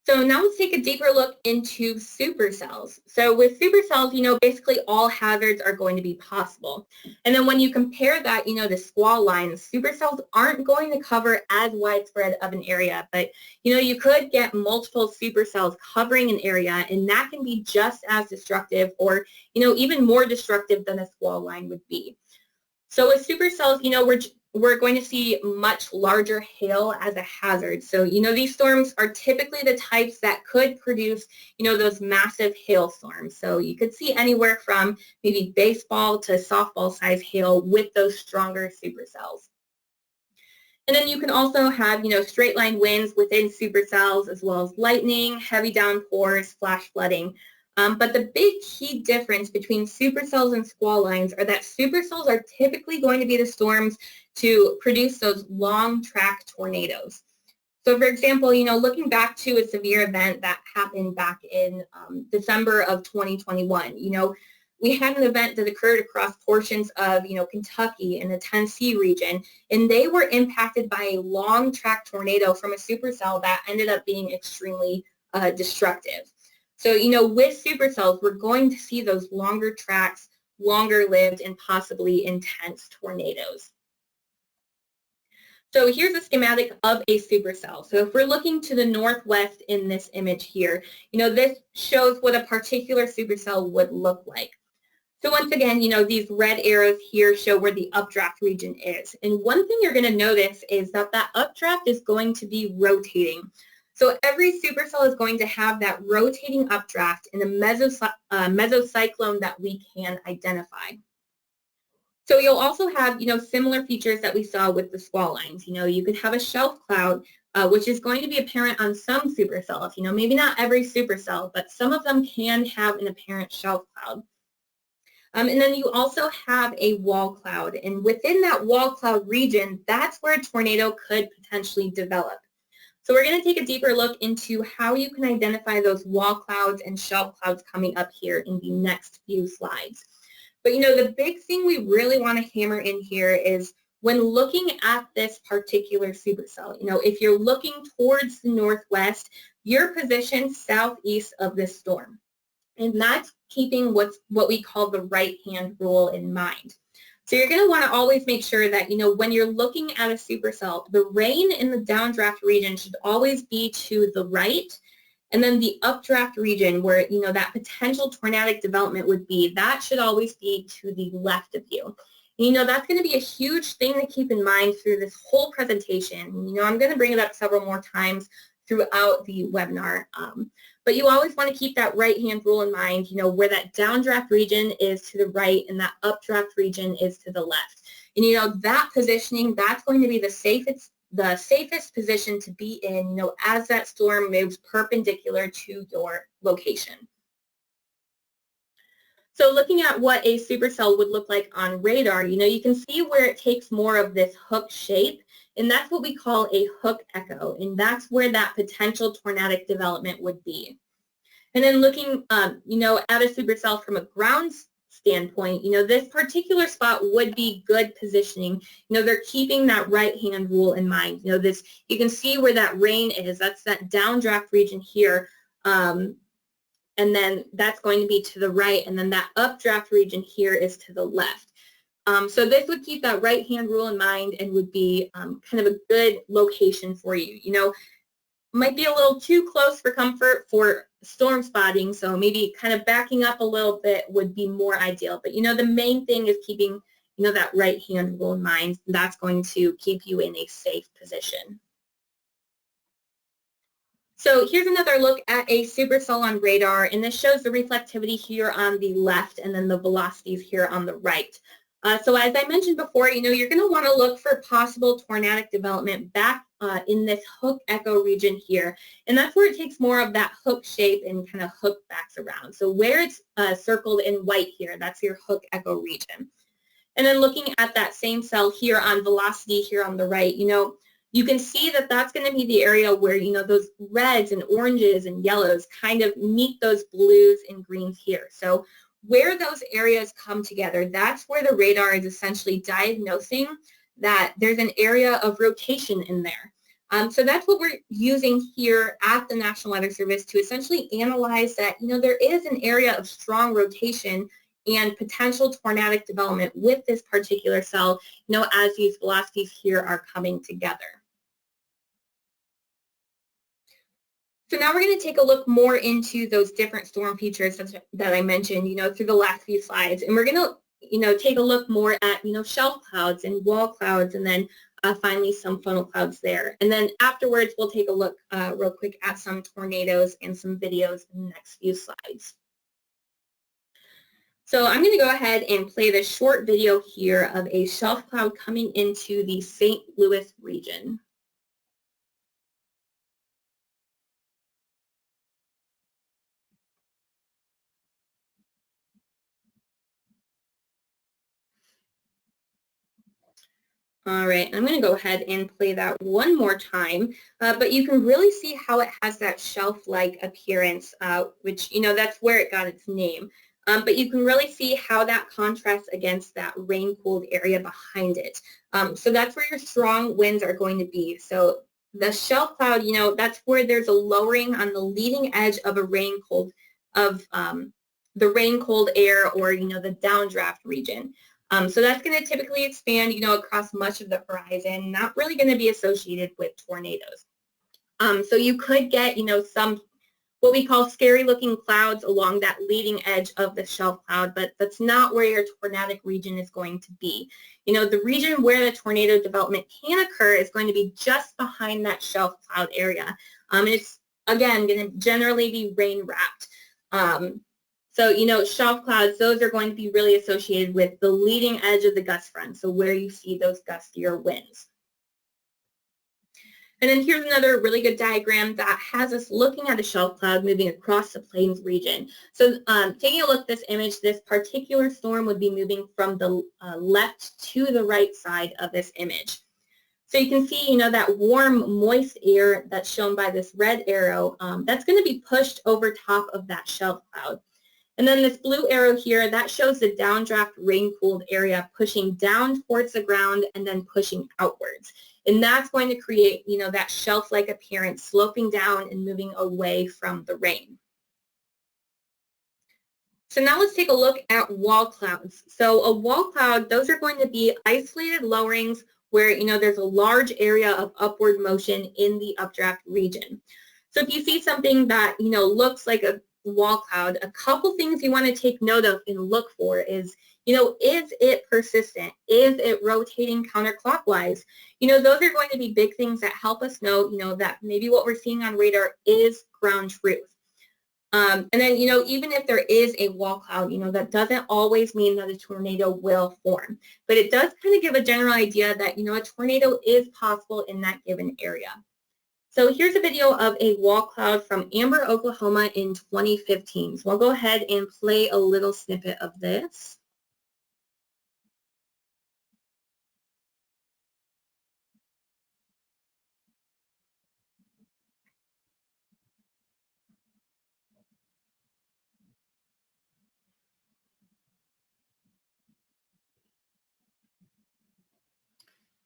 So now let's take a deeper look into supercells. So with supercells, basically all hazards are going to be possible. And then when you compare that, to squall lines, supercells aren't going to cover as widespread of an area, but, you could get multiple supercells covering an area, and that can be just as destructive or, even more destructive than a squall line would be. So with supercells, we're going to see much larger hail as a hazard. So, these storms are typically the types that could produce, those massive hailstorms. So you could see anywhere from maybe baseball to softball size hail with those stronger supercells. And then you can also have, straight line winds within supercells as well as lightning, heavy downpours, flash flooding. But the big key difference between supercells and squall lines are that supercells are typically going to be the storms to produce those long track tornadoes. So for example, looking back to a severe event that happened back in December of 2021, we had an event that occurred across portions of, Kentucky and the Tennessee region, and they were impacted by a long track tornado from a supercell that ended up being extremely destructive. So, with supercells, we're going to see those longer tracks, longer lived, and possibly intense tornadoes. So here's a schematic of a supercell. So if we're looking to the northwest in this image here, this shows what a particular supercell would look like. So once again, these red arrows here show where the updraft region is. And one thing you're going to notice is that that updraft is going to be rotating. So every supercell is going to have that rotating updraft in a mesocyclone that we can identify. So you'll also have, similar features that we saw with the squall lines. You could have a shelf cloud, which is going to be apparent on some supercells. Maybe not every supercell, but some of them can have an apparent shelf cloud. And then you also have a wall cloud. And within that wall cloud region, that's where a tornado could potentially develop. So we're going to take a deeper look into how you can identify those wall clouds and shelf clouds coming up here in the next few slides. But the big thing we really want to hammer in here is when looking at this particular supercell, if you're looking towards the northwest, you're positioned southeast of this storm. And that's keeping what we call the right-hand rule in mind. So you're going to want to always make sure that, when you're looking at a supercell, the rain in the downdraft region should always be to the right. And then the updraft region where, that potential tornadic development would be, that should always be to the left of you. And, that's going to be a huge thing to keep in mind through this whole presentation. I'm going to bring it up several more times throughout the webinar. But you always want to keep that right-hand rule in mind, where that downdraft region is to the right and that updraft region is to the left. And, that positioning, that's going to be the safest position to be in, as that storm moves perpendicular to your location. So looking at what a supercell would look like on radar, you can see where it takes more of this hook shape, and that's what we call a hook echo, and that's where that potential tornadic development would be. And then looking, at a supercell from a ground standpoint, this particular spot would be good positioning. They're keeping that right-hand rule in mind. You can see where that rain is. That's that downdraft region here. And then that's going to be to the right, and then that updraft region here is to the left. So this would keep that right-hand rule in mind and would be kind of a good location for you. Might be a little too close for comfort for storm spotting, so maybe kind of backing up a little bit would be more ideal. But, the main thing is keeping, that right-hand rule in mind. That's going to keep you in a safe position. So here's another look at a supercell on radar, and this shows the reflectivity here on the left and then the velocities here on the right. So as I mentioned before, you're going to want to look for possible tornadic development back in this hook echo region here, and that's where it takes more of that hook shape and kind of hook backs around. So where it's circled in white here, that's your hook echo region. And then looking at that same cell here on velocity here on the right, you can see that that's going to be the area where, those reds and oranges and yellows kind of meet those blues and greens here. So where those areas come together, that's where the radar is essentially diagnosing that there's an area of rotation in there. So that's what we're using here at the National Weather Service to essentially analyze that, there is an area of strong rotation and potential tornadic development with this particular cell, as these velocities here are coming together. So now we're going to take a look more into those different storm features that I mentioned, through the last few slides. And we're going to, take a look more at, shelf clouds and wall clouds, and then finally some funnel clouds there. And then afterwards, we'll take a look real quick at some tornadoes and some videos in the next few slides. So I'm going to go ahead and play this short video here of a shelf cloud coming into the St. Louis region. All right, I'm going to go ahead and play that one more time, but you can really see how it has that shelf-like appearance, which, that's where it got its name. but you can really see how that contrasts against that rain-cooled area behind it. So that's where your strong winds are going to be. So the shelf cloud, that's where there's a lowering on the leading edge of a rain-cold, of the rain-cold air, or, the downdraft region. So that's going to typically expand, across much of the horizon, not really going to be associated with tornadoes. So you could get, some what we call scary looking clouds along that leading edge of the shelf cloud, but that's not where your tornadic region is going to be. The region where the tornado development can occur is going to be just behind that shelf cloud area. It's, again, going to generally be rain wrapped. So, shelf clouds, those are going to be really associated with the leading edge of the gust front, so where you see those gustier winds. And then here's another really good diagram that has us looking at a shelf cloud moving across the plains region. So taking a look at this image, this particular storm would be moving from the left to the right side of this image. So you can see, that warm, moist air that's shown by this red arrow, that's going to be pushed over top of that shelf cloud. And then this blue arrow here, that shows the downdraft rain-cooled area pushing down towards the ground and then pushing outwards. And that's going to create, that shelf-like appearance, sloping down and moving away from the rain. So now let's take a look at wall clouds. So a wall cloud, those are going to be isolated lowerings where, there's a large area of upward motion in the updraft region. So if you see something that, looks like a wall cloud, a couple things you want to take note of and look for is, is it persistent? Is it rotating counterclockwise? Those are going to be big things that help us know, that maybe what we're seeing on radar is ground truth. And then, even if there is a wall cloud, that doesn't always mean that a tornado will form. But it does kind of give a general idea that, a tornado is possible in that given area. So here's a video of a wall cloud from Amber, Oklahoma in 2015. So I'll go ahead and play a little snippet of this.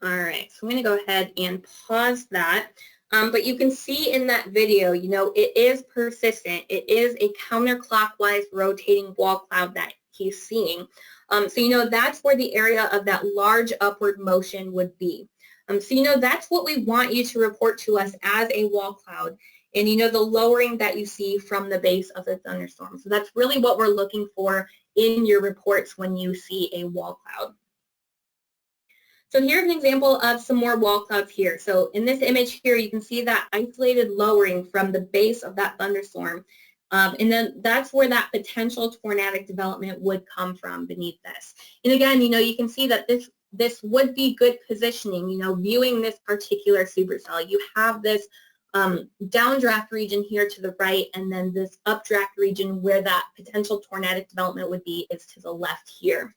All right, so I'm going to go ahead and pause that. But you can see in that video, it is persistent. It is a counterclockwise rotating wall cloud that he's seeing. So, that's where the area of that large upward motion would be. So, that's what we want you to report to us as a wall cloud. And, the lowering that you see from the base of the thunderstorm. So that's really what we're looking for in your reports when you see a wall cloud. So here's an example of some more wall clouds here. So in this image here, you can see that isolated lowering from the base of that thunderstorm. And then that's where that potential tornadic development would come from beneath this. And again, you can see that this would be good positioning, viewing this particular supercell. You have this downdraft region here to the right, and then this updraft region where that potential tornadic development would be is to the left here.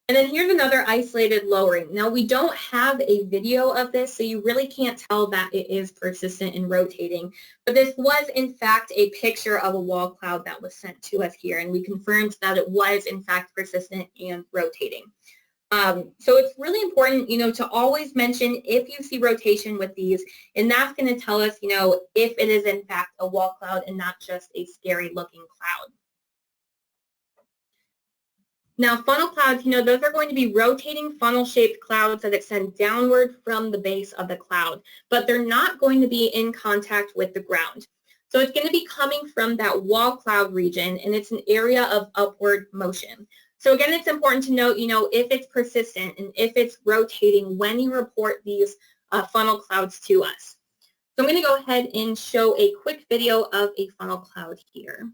And then here's another isolated lowering. Now we don't have a video of this, so you really can't tell that it is persistent and rotating. But this was in fact a picture of a wall cloud that was sent to us here, and we confirmed that it was in fact persistent and rotating. So it's really important, to always mention if you see rotation with these, and that's going to tell us, if it is in fact a wall cloud and not just a scary looking cloud. Now, funnel clouds, those are going to be rotating funnel-shaped clouds that extend downward from the base of the cloud, but they're not going to be in contact with the ground. So it's going to be coming from that wall cloud region, and it's an area of upward motion. So again, it's important to note, if it's persistent and if it's rotating when you report these funnel clouds to us. So I'm going to go ahead and show a quick video of a funnel cloud here.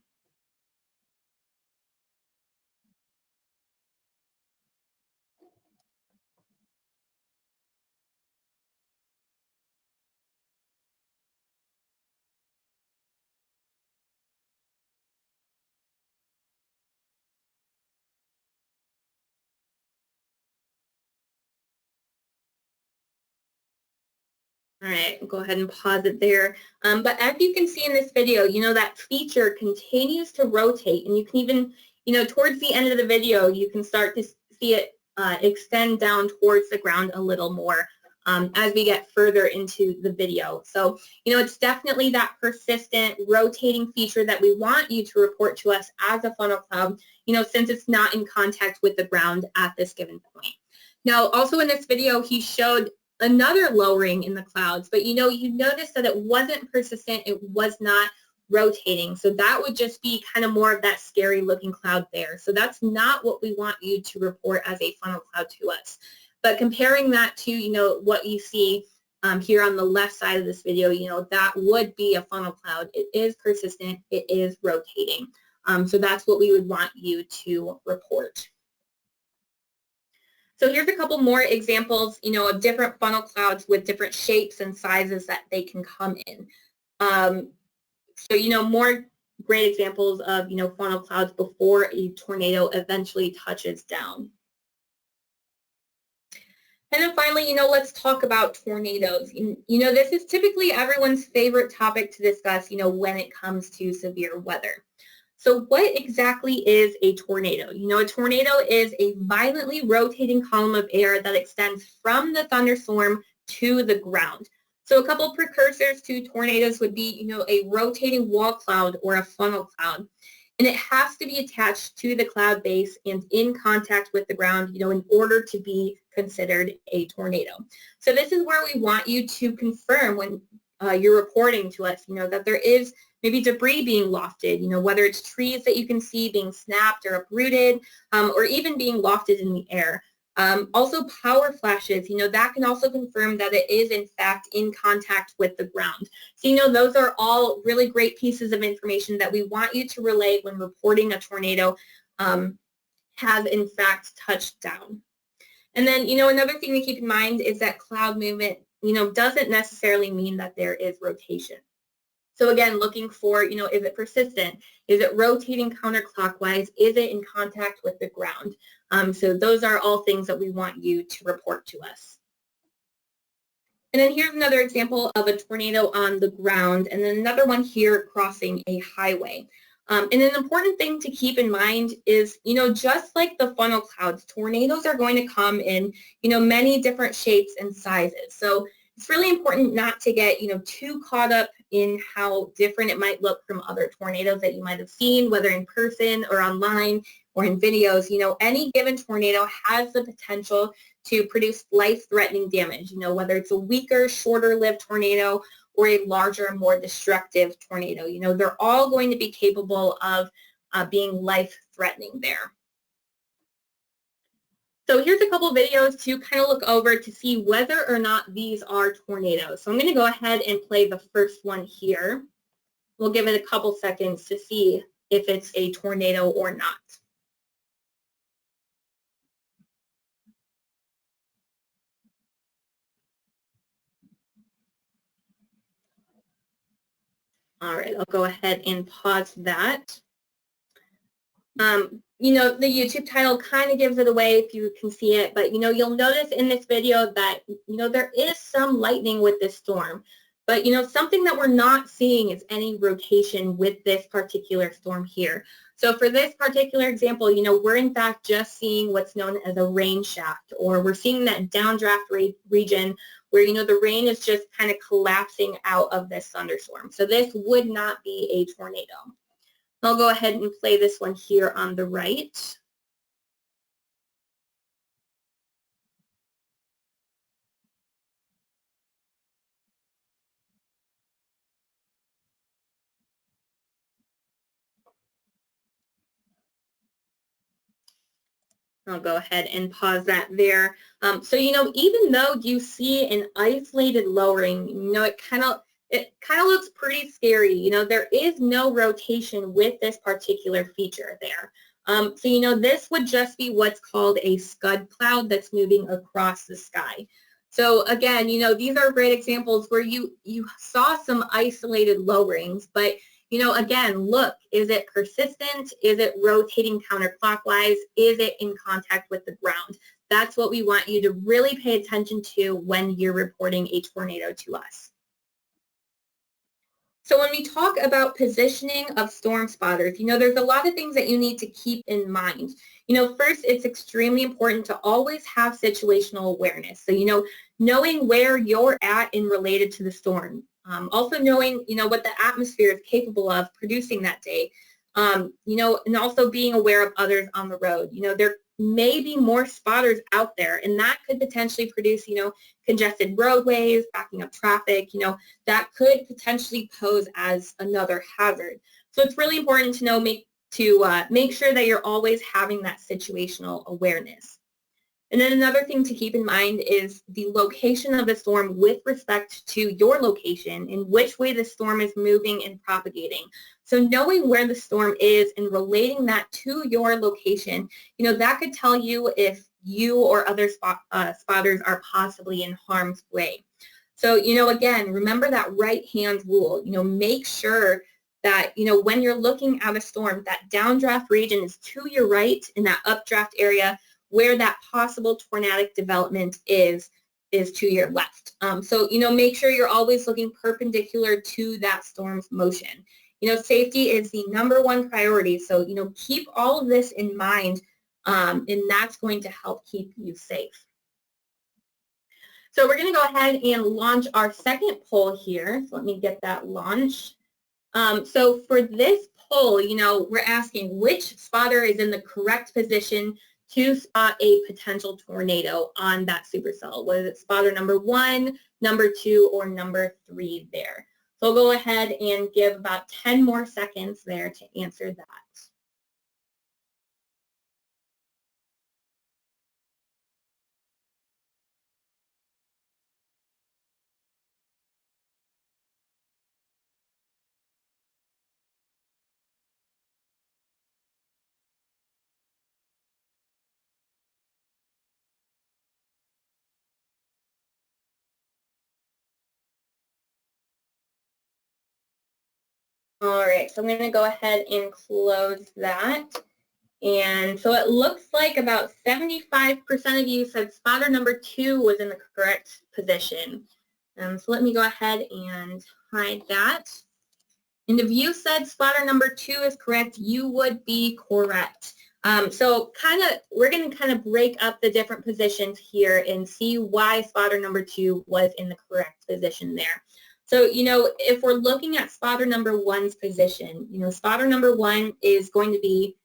All right, I'll go ahead and pause it there. But as you can see in this video, that feature continues to rotate, and you can even, towards the end of the video, you can start to see it extend down towards the ground a little more as we get further into the video. So, it's definitely that persistent rotating feature that we want you to report to us as a funnel cloud, since it's not in contact with the ground at this given point. Now, also in this video, he showed another lowering in the clouds, but you notice that it wasn't persistent, it was not rotating. So that would just be kind of more of that scary looking cloud there. So that's not what we want you to report as a funnel cloud to us. But comparing that to, what you see here on the left side of this video, that would be a funnel cloud. It is persistent, it is rotating. So that's what we would want you to report. So here's a couple more examples, of different funnel clouds with different shapes and sizes that they can come in. So, more great examples of, funnel clouds before a tornado eventually touches down. And then finally, let's talk about tornadoes. This is typically everyone's favorite topic to discuss, when it comes to severe weather. So what exactly is a tornado? A tornado is a violently rotating column of air that extends from the thunderstorm to the ground. So a couple precursors to tornadoes would be, a rotating wall cloud or a funnel cloud. And it has to be attached to the cloud base and in contact with the ground, in order to be considered a tornado. So this is where we want you to confirm when you're reporting to us, that there is maybe debris being lofted, whether it's trees that you can see being snapped or uprooted, or even being lofted in the air. Also power flashes, that can also confirm that it is in fact in contact with the ground. So, those are all really great pieces of information that we want you to relay when reporting a tornado has in fact touched down. And then, another thing to keep in mind is that cloud movement, doesn't necessarily mean that there is rotation. So again, looking for, is it persistent? Is it rotating counterclockwise? Is it in contact with the ground? So those are all things that we want you to report to us. And then here's another example of a tornado on the ground, and then another one here crossing a highway. And an important thing to keep in mind is, just like the funnel clouds, tornadoes are going to come in, many different shapes and sizes. So it's really important not to get, too caught up in how different it might look from other tornadoes that you might have seen, whether in person or online or in videos. Any given tornado has the potential to produce life-threatening damage, whether it's a weaker, shorter-lived tornado or a larger, more destructive tornado. They're all going to be capable of being life-threatening there. So here's a couple videos to kind of look over to see whether or not these are tornadoes. So I'm going to go ahead and play the first one here. We'll give it a couple seconds to see if it's a tornado or not. All right, I'll go ahead and pause that. The YouTube title kind of gives it away if you can see it, but you'll notice in this video that there is some lightning with this storm, but something that we're not seeing is any rotation with this particular storm here. So for this particular example, we're in fact just seeing what's known as a rain shaft, or we're seeing that downdraft region where the rain is just kind of collapsing out of this thunderstorm. So this would not be a tornado. I'll go ahead and play this one here on the right. I'll go ahead and pause that there. So, even though you see an isolated lowering, it kind of looks pretty scary. There is no rotation with this particular feature there. So, this would just be what's called a scud cloud that's moving across the sky. So again, these are great examples where you saw some isolated lowerings, but again, look, is it persistent? Is it rotating counterclockwise? Is it in contact with the ground? that's what we want you to really pay attention to when you're reporting a tornado to us. So when we talk about positioning of storm spotters, there's a lot of things that you need to keep in mind. First, it's extremely important to always have situational awareness. So, knowing where you're at in related to the storm. Also knowing, what the atmosphere is capable of producing that day. And also being aware of others on the road. There may be more spotters out there, and that could potentially produce, congested roadways, backing up traffic, that could potentially pose as another hazard. So it's really important to make sure that you're always having that situational awareness. And then another thing to keep in mind is the location of the storm with respect to your location and which way the storm is moving and propagating. So knowing where the storm is and relating that to your location, that could tell you if you or other spotters are possibly in harm's way. So, again, remember that right-hand rule. Make sure that, when you're looking at a storm, that downdraft region is to your right and that updraft area where that possible tornadic development is to your left. So, make sure you're always looking perpendicular to that storm's motion. Safety is the #1 priority. So, keep all of this in mind, and that's going to help keep you safe. So we're going to go ahead and launch our second poll here. So let me get that launched. So for this poll, we're asking which spotter is in the correct position to spot a potential tornado on that supercell. Was it spotter #1, #2, or #3 there? So I'll go ahead and give about 10 more seconds there to answer that. All right, so I'm going to go ahead and close that. And so it looks like about 75% of you said spotter #2 was in the correct position. So let me go ahead and hide that. And if you said spotter #2 is correct, you would be correct. So we're going to break up the different positions here and see why spotter #2 was in the correct position there. So, if we're looking at spotter #1's position, spotter #1 is going to be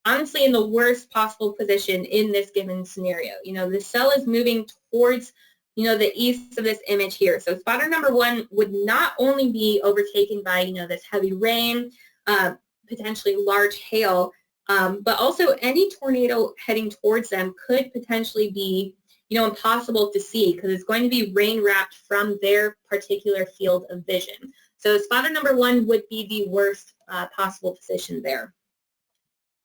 honestly in the worst possible position in this given scenario. The cell is moving towards, the east of this image here. So spotter #1 would not only be overtaken by, this heavy rain, potentially large hail, but also any tornado heading towards them could potentially be, impossible to see because it's going to be rain wrapped from their particular field of vision. So spotter #1 would be the worst possible position there.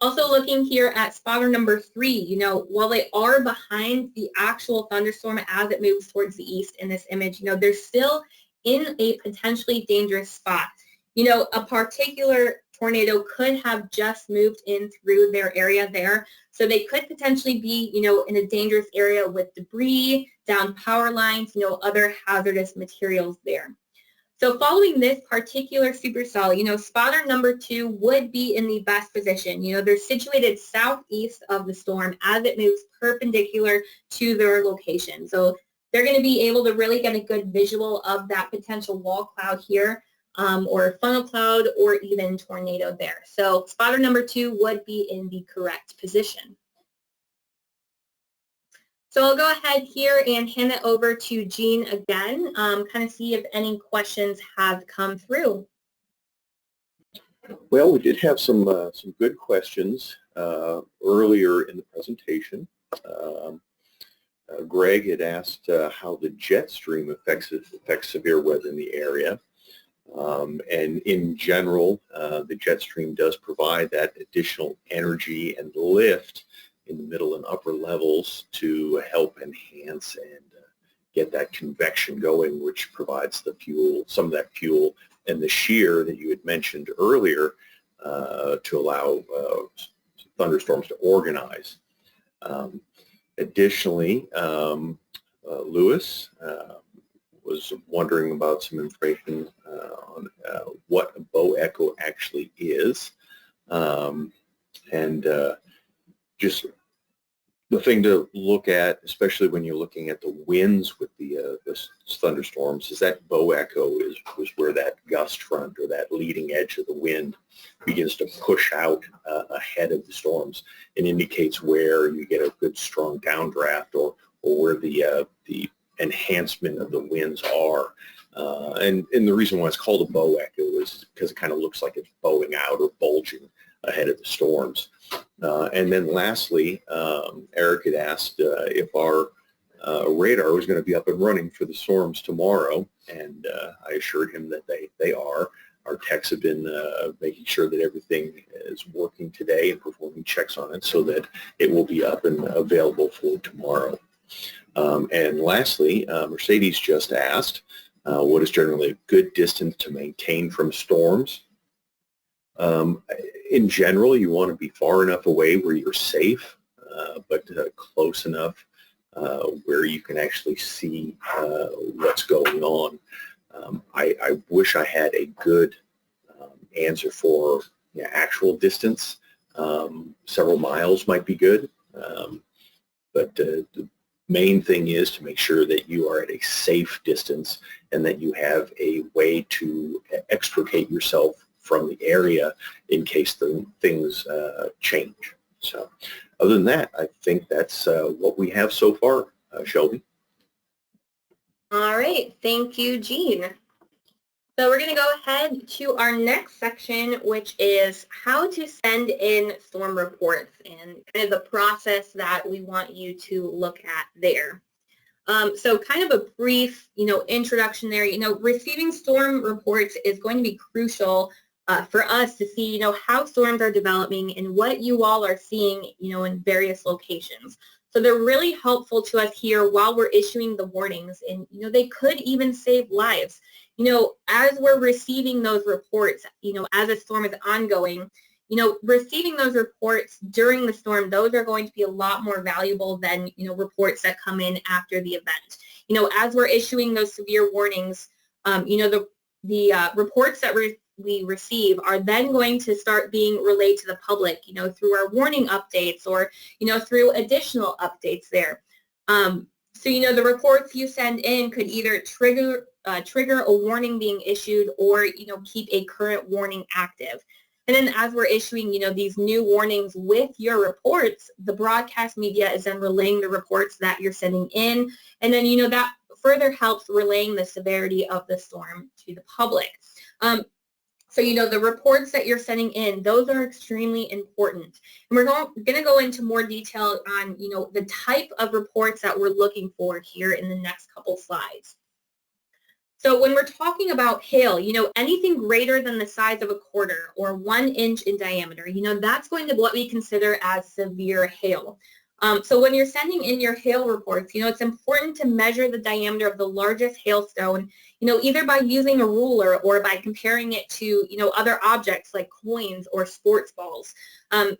Also looking here at spotter #3, while they are behind the actual thunderstorm as it moves towards the east in this image, they're still in a potentially dangerous spot. A particular tornado could have just moved in through their area there, so they could potentially be, in a dangerous area with debris, down power lines, other hazardous materials there. So following this particular supercell, spotter #2 would be in the best position. They're situated southeast of the storm as it moves perpendicular to their location. So they're going to be able to really get a good visual of that potential wall cloud here, or funnel cloud, or even tornado there. So spotter #2 would be in the correct position. So I'll go ahead here and hand it over to Jean again, see if any questions have come through. Well, we did have some good questions earlier in the presentation. Greg had asked how the jet stream affects severe weather in the area. And in general, the jet stream does provide that additional energy and lift in the middle and upper levels to help enhance and get that convection going, which provides the fuel, some of that fuel, and the shear that you had mentioned earlier to allow thunderstorms to organize. Additionally, Lewis was wondering about some information on what a bow echo actually is. And just the thing to look at, especially when you're looking at the winds with the thunderstorms, is that bow echo is where that gust front or that leading edge of the wind begins to push out ahead of the storms and indicates where you get a good strong downdraft or where the enhancement of the winds are. And the reason why it's called a bow echo is because it kind of looks like it's bowing out or bulging ahead of the storms. And then lastly, Eric had asked if our radar was going to be up and running for the storms tomorrow, and I assured him that they are. Our techs have been making sure that everything is working today and performing checks on it so that it will be up and available for tomorrow. And lastly, Mercedes just asked, what is generally a good distance to maintain from storms? In general, you want to be far enough away where you're safe, but close enough where you can actually see what's going on. I wish I had a good answer for actual distance. Several miles might be good, but the main thing is to make sure that you are at a safe distance and that you have a way to extricate yourself from the area in case the things change. So other than that, I think that's what we have so far, Shelby. All right, thank you, Gene. So we're going to go ahead to our next section, which is how to send in storm reports and kind of the process that we want you to look at there. So kind of a brief, introduction there. Receiving storm reports is going to be crucial for us to see, how storms are developing and what you all are seeing, in various locations. So they're really helpful to us here while we're issuing the warnings, and, they could even save lives. As we're receiving those reports, as a storm is ongoing, receiving those reports during the storm, those are going to be a lot more valuable than, reports that come in after the event. As we're issuing those severe warnings, the reports that we receive are then going to start being relayed to the public, through our warning updates or, through additional updates there. So, the reports you send in could either trigger a warning being issued or, keep a current warning active. And then as we're issuing, these new warnings with your reports, the broadcast media is then relaying the reports that you're sending in. And then, that further helps relaying the severity of the storm to the public. So, the reports that you're sending in, those are extremely important. And we're going to go into more detail on, the type of reports that we're looking for here in the next couple slides. So when we're talking about hail, anything greater than the size of a quarter or 1 inch in diameter, that's going to be what we consider as severe hail. So when you're sending in your hail reports, it's important to measure the diameter of the largest hailstone, either by using a ruler or by comparing it to, other objects like coins or sports balls. And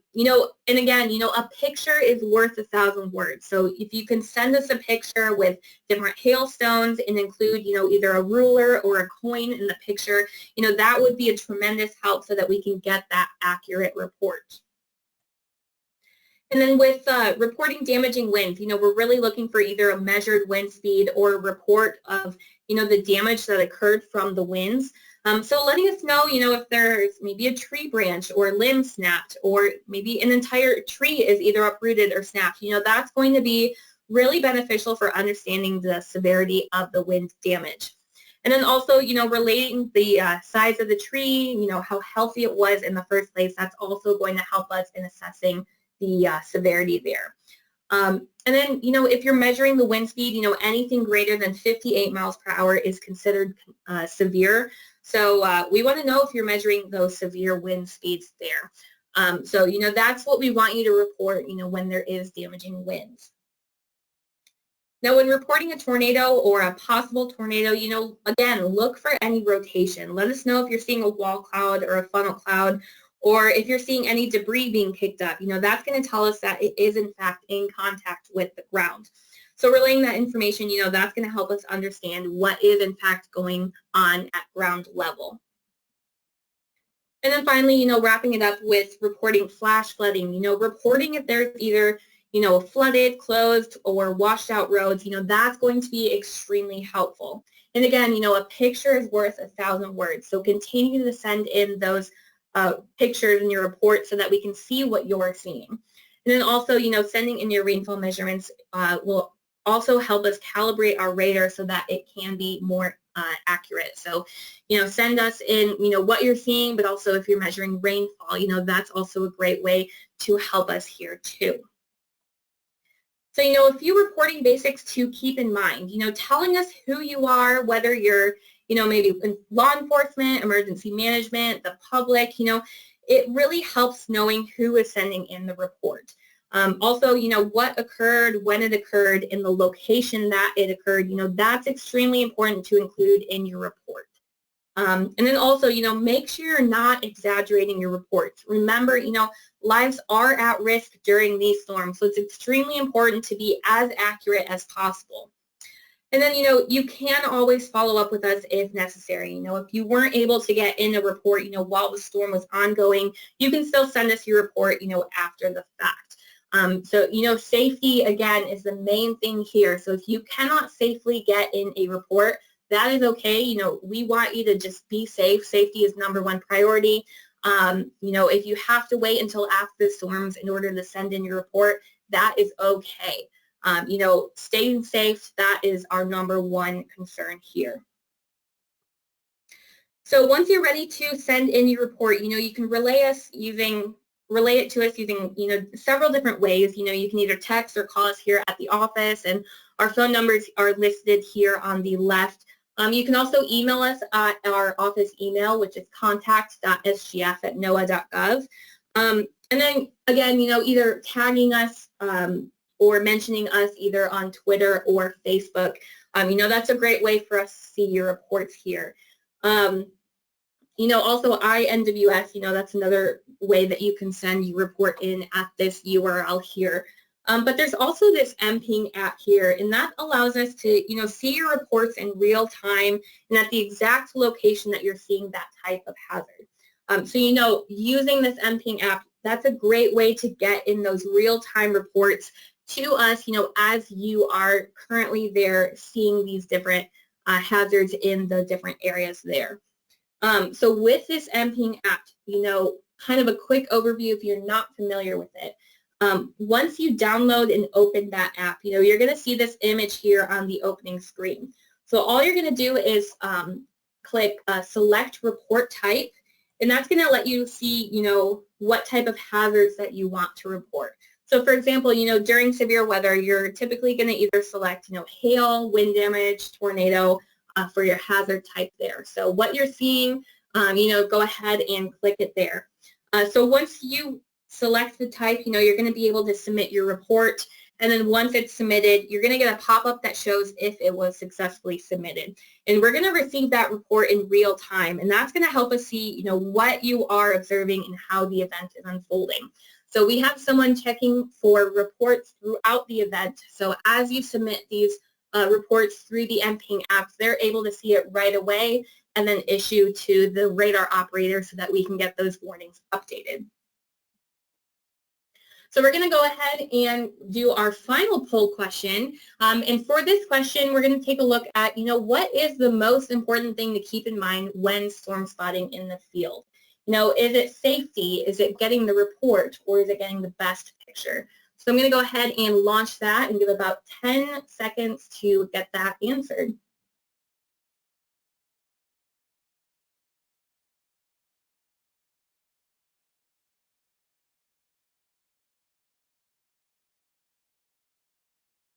again, a picture is worth 1,000 words. So if you can send us a picture with different hailstones and include, either a ruler or a coin in the picture, that would be a tremendous help so that we can get that accurate report. And then with reporting damaging winds, we're really looking for either a measured wind speed or a report of, the damage that occurred from the winds. So letting us know, if there's maybe a tree branch or limb snapped or maybe an entire tree is either uprooted or snapped, that's going to be really beneficial for understanding the severity of the wind damage. And then also, relating the size of the tree, how healthy it was in the first place, that's also going to help us in assessing the severity there. And then, if you're measuring the wind speed, anything greater than 58 miles per hour is considered severe. So we want to know if you're measuring those severe wind speeds there. So, that's what we want you to report, when there is damaging winds. Now, when reporting a tornado or a possible tornado, again, look for any rotation. Let us know if you're seeing a wall cloud or a funnel cloud, or if you're seeing any debris being picked up, that's going to tell us that it is in fact in contact with the ground. So relaying that information, that's going to help us understand what is in fact going on at ground level. And then finally, wrapping it up with reporting flash flooding, reporting if there's either, flooded, closed, or washed out roads, that's going to be extremely helpful. And again, a picture is worth 1,000 words. So continue to send in those pictures in your report so that we can see what you're seeing. And then also, sending in your rainfall measurements will also help us calibrate our radar so that it can be more accurate. So, send us in, what you're seeing, but also if you're measuring rainfall, that's also a great way to help us here too. So, a few reporting basics to keep in mind, telling us who you are, whether you're, maybe in law enforcement, emergency management, the public, it really helps knowing who is sending in the report. Also, what occurred, when it occurred, and the location that it occurred, that's extremely important to include in your report. And then also, make sure you're not exaggerating your reports. Remember, lives are at risk during these storms, so it's extremely important to be as accurate as possible. And then, you can always follow up with us if necessary. If you weren't able to get in a report, while the storm was ongoing, you can still send us your report, after the fact. So, safety, again, is the main thing here. So if you cannot safely get in a report, that is okay. We want you to just be safe. Safety is #1 priority. If you have to wait until after the storms in order to send in your report, that is okay. Staying safe, that is our #1 concern here. So once you're ready to send in your report, you can relay it to us using, several different ways. You can either text or call us here at the office, and our phone numbers are listed here on the left. You can also email us at our office email, which is contact.sgf@noaa.gov. And then again, either tagging us or mentioning us either on Twitter or Facebook. That's a great way for us to see your reports here. Also INWS, that's another way that you can send your report in at this URL here. But there's also this MPing app here, and that allows us to, see your reports in real time and at the exact location that you're seeing that type of hazard. So, using this MPing app, that's a great way to get in those real-time reports to us, as you are currently there seeing these different hazards in the different areas there. So with this MPing app, kind of a quick overview if you're not familiar with it. Once you download and open that app, you're going to see this image here on the opening screen. So all you're going to do is click select report type, and that's going to let you see, what type of hazards that you want to report. So for example, during severe weather, you're typically going to either select, hail, wind damage, tornado for your hazard type there. So what you're seeing, go ahead and click it there. So once you select the type, you're going to be able to submit your report. And then once it's submitted, you're going to get a pop-up that shows if it was successfully submitted. And we're going to receive that report in real time. And that's going to help us see, what you are observing and how the event is unfolding. So we have someone checking for reports throughout the event. So as you submit these reports through the MPing apps, they're able to see it right away and then issue to the radar operator so that we can get those warnings updated. So we're going to go ahead and do our final poll question. And for this question, we're going to take a look at, what is the most important thing to keep in mind when storm spotting in the field? Is it safety? Is it getting the report? Or is it getting the best picture? So I'm going to go ahead and launch that and give about 10 seconds to get that answered.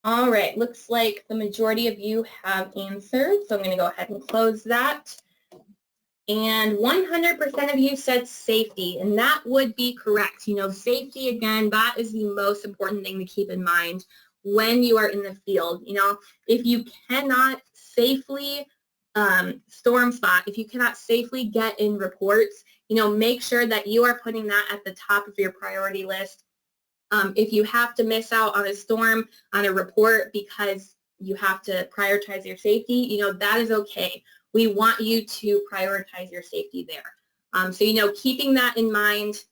All right, looks like the majority of you have answered, so I'm going to go ahead and close that. And 100% of you said safety, and that would be correct. Safety, again, that is the most important thing to keep in mind when you are in the field. If you cannot safely storm spot, if you cannot safely get in reports, make sure that you are putting that at the top of your priority list. If you have to miss out on a storm, on a report because you have to prioritize your safety, that is okay. We want you to prioritize your safety there. So, keeping that in mind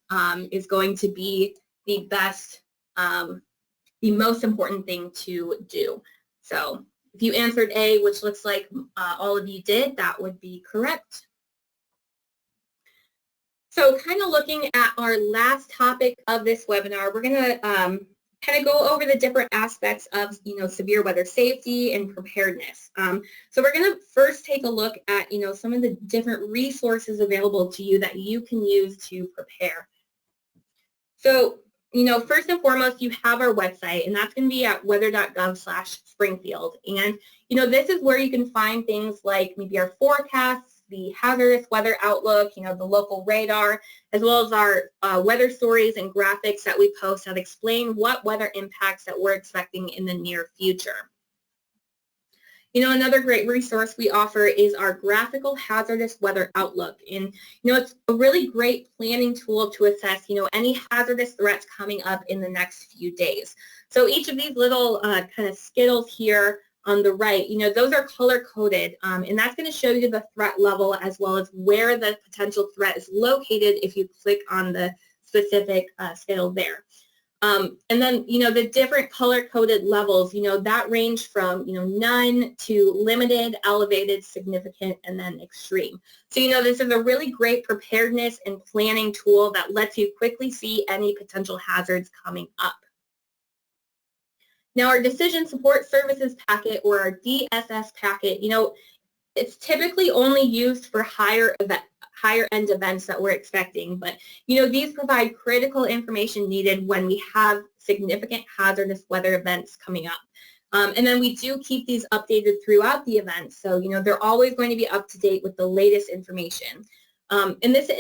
is going to be the best, the most important thing to do. So if you answered A, which looks like all of you did, that would be correct. So kind of looking at our last topic of this webinar, we're going to kind of go over the different aspects of, severe weather safety and preparedness. So we're going to first take a look at, some of the different resources available to you that you can use to prepare. So, first and foremost, you have our website, and that's going to be at weather.gov/Springfield. And, this is where you can find things like maybe our forecasts, the hazardous weather outlook, the local radar, as well as our weather stories and graphics that we post that explain what weather impacts that we're expecting in the near future. Another great resource we offer is our graphical hazardous weather outlook. And, it's a really great planning tool to assess, any hazardous threats coming up in the next few days. So each of these little kind of skittles here on the right, those are color-coded, and that's going to show you the threat level as well as where the potential threat is located if you click on the specific skittle there. And then, the different color-coded levels, that range from, none to limited, elevated, significant, and then extreme. So, this is a really great preparedness and planning tool that lets you quickly see any potential hazards coming up. Now, our Decision Support Services packet, or our DSS packet, it's typically only used for higher end events that we're expecting, but these provide critical information needed when we have significant hazardous weather events coming up. And then we do keep these updated throughout the event, so they're always going to be up to date with the latest information. In this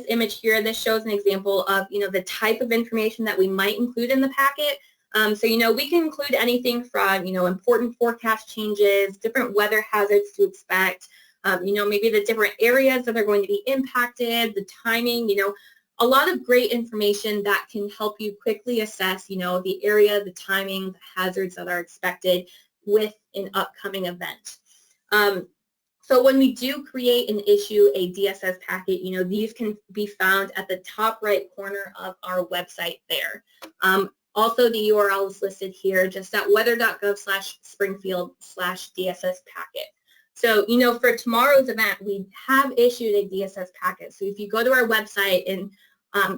image here, this shows an example of the type of information that we might include in the packet. So, we can include anything from, important forecast changes, different weather hazards to expect, maybe the different areas that are going to be impacted, the timing, a lot of great information that can help you quickly assess, the area, the timing, the hazards that are expected with an upcoming event. So when we do create and issue a DSS packet, these can be found at the top right corner of our website there. Also, the URL is listed here just at weather.gov/Springfield/DSS packet. So, for tomorrow's event, we have issued a DSS packet. So if you go to our website and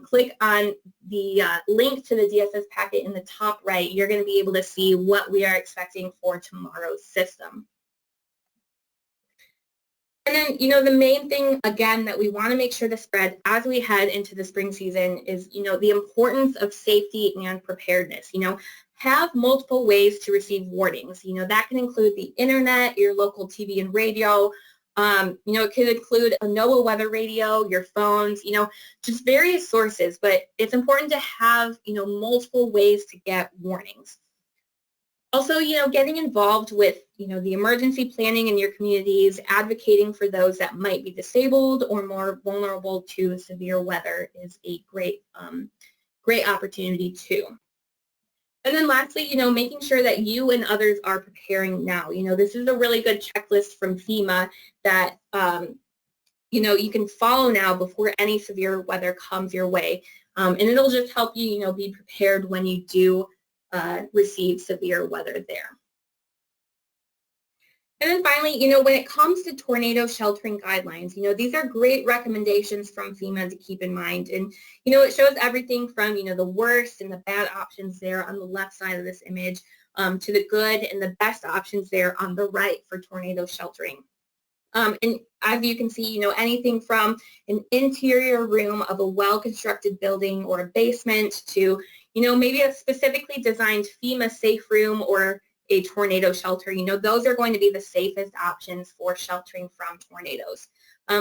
click on the link to the DSS packet in the top right, you're going to be able to see what we are expecting for tomorrow's system. And then, the main thing, again, that we want to make sure to spread as we head into the spring season is, the importance of safety and preparedness. Have multiple ways to receive warnings. That can include the internet, your local TV and radio. It could include a NOAA weather radio, your phones, just various sources. But it's important to have, multiple ways to get warnings. Also, getting involved with, the emergency planning in your communities, advocating for those that might be disabled or more vulnerable to severe weather is a great opportunity too. And then lastly, making sure that you and others are preparing now. This is a really good checklist from FEMA that, you can follow now before any severe weather comes your way. And it'll just help you, be prepared when you do receive severe weather there. And then finally, when it comes to tornado sheltering guidelines, these are great recommendations from FEMA to keep in mind. And, it shows everything from, the worst and the bad options there on the left side of this image to the good and the best options there on the right for tornado sheltering. And as you can see, anything from an interior room of a well-constructed building or a basement to, maybe a specifically designed FEMA safe room or a tornado shelter, those are going to be the safest options for sheltering from tornadoes.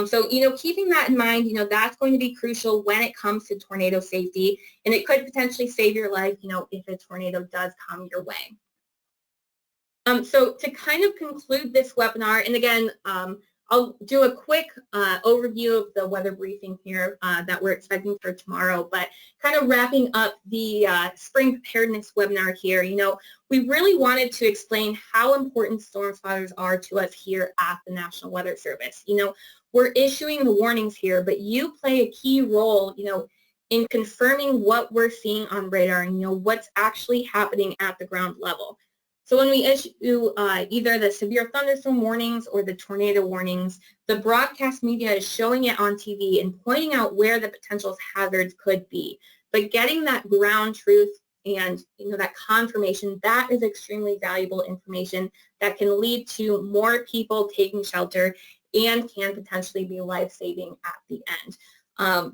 So, keeping that in mind, that's going to be crucial when it comes to tornado safety, and it could potentially save your life, if a tornado does come your way. So to kind of conclude this webinar, and again, I'll do a quick overview of the weather briefing here that we're expecting for tomorrow, but kind of wrapping up the spring preparedness webinar here, we really wanted to explain how important storm spotters are to us here at the National Weather Service. We're issuing the warnings here, but you play a key role, in confirming what we're seeing on radar and, what's actually happening at the ground level. So when we issue either the severe thunderstorm warnings or the tornado warnings, the broadcast media is showing it on TV and pointing out where the potential hazards could be. But getting that ground truth and that confirmation, that is extremely valuable information that can lead to more people taking shelter and can potentially be life-saving at the end.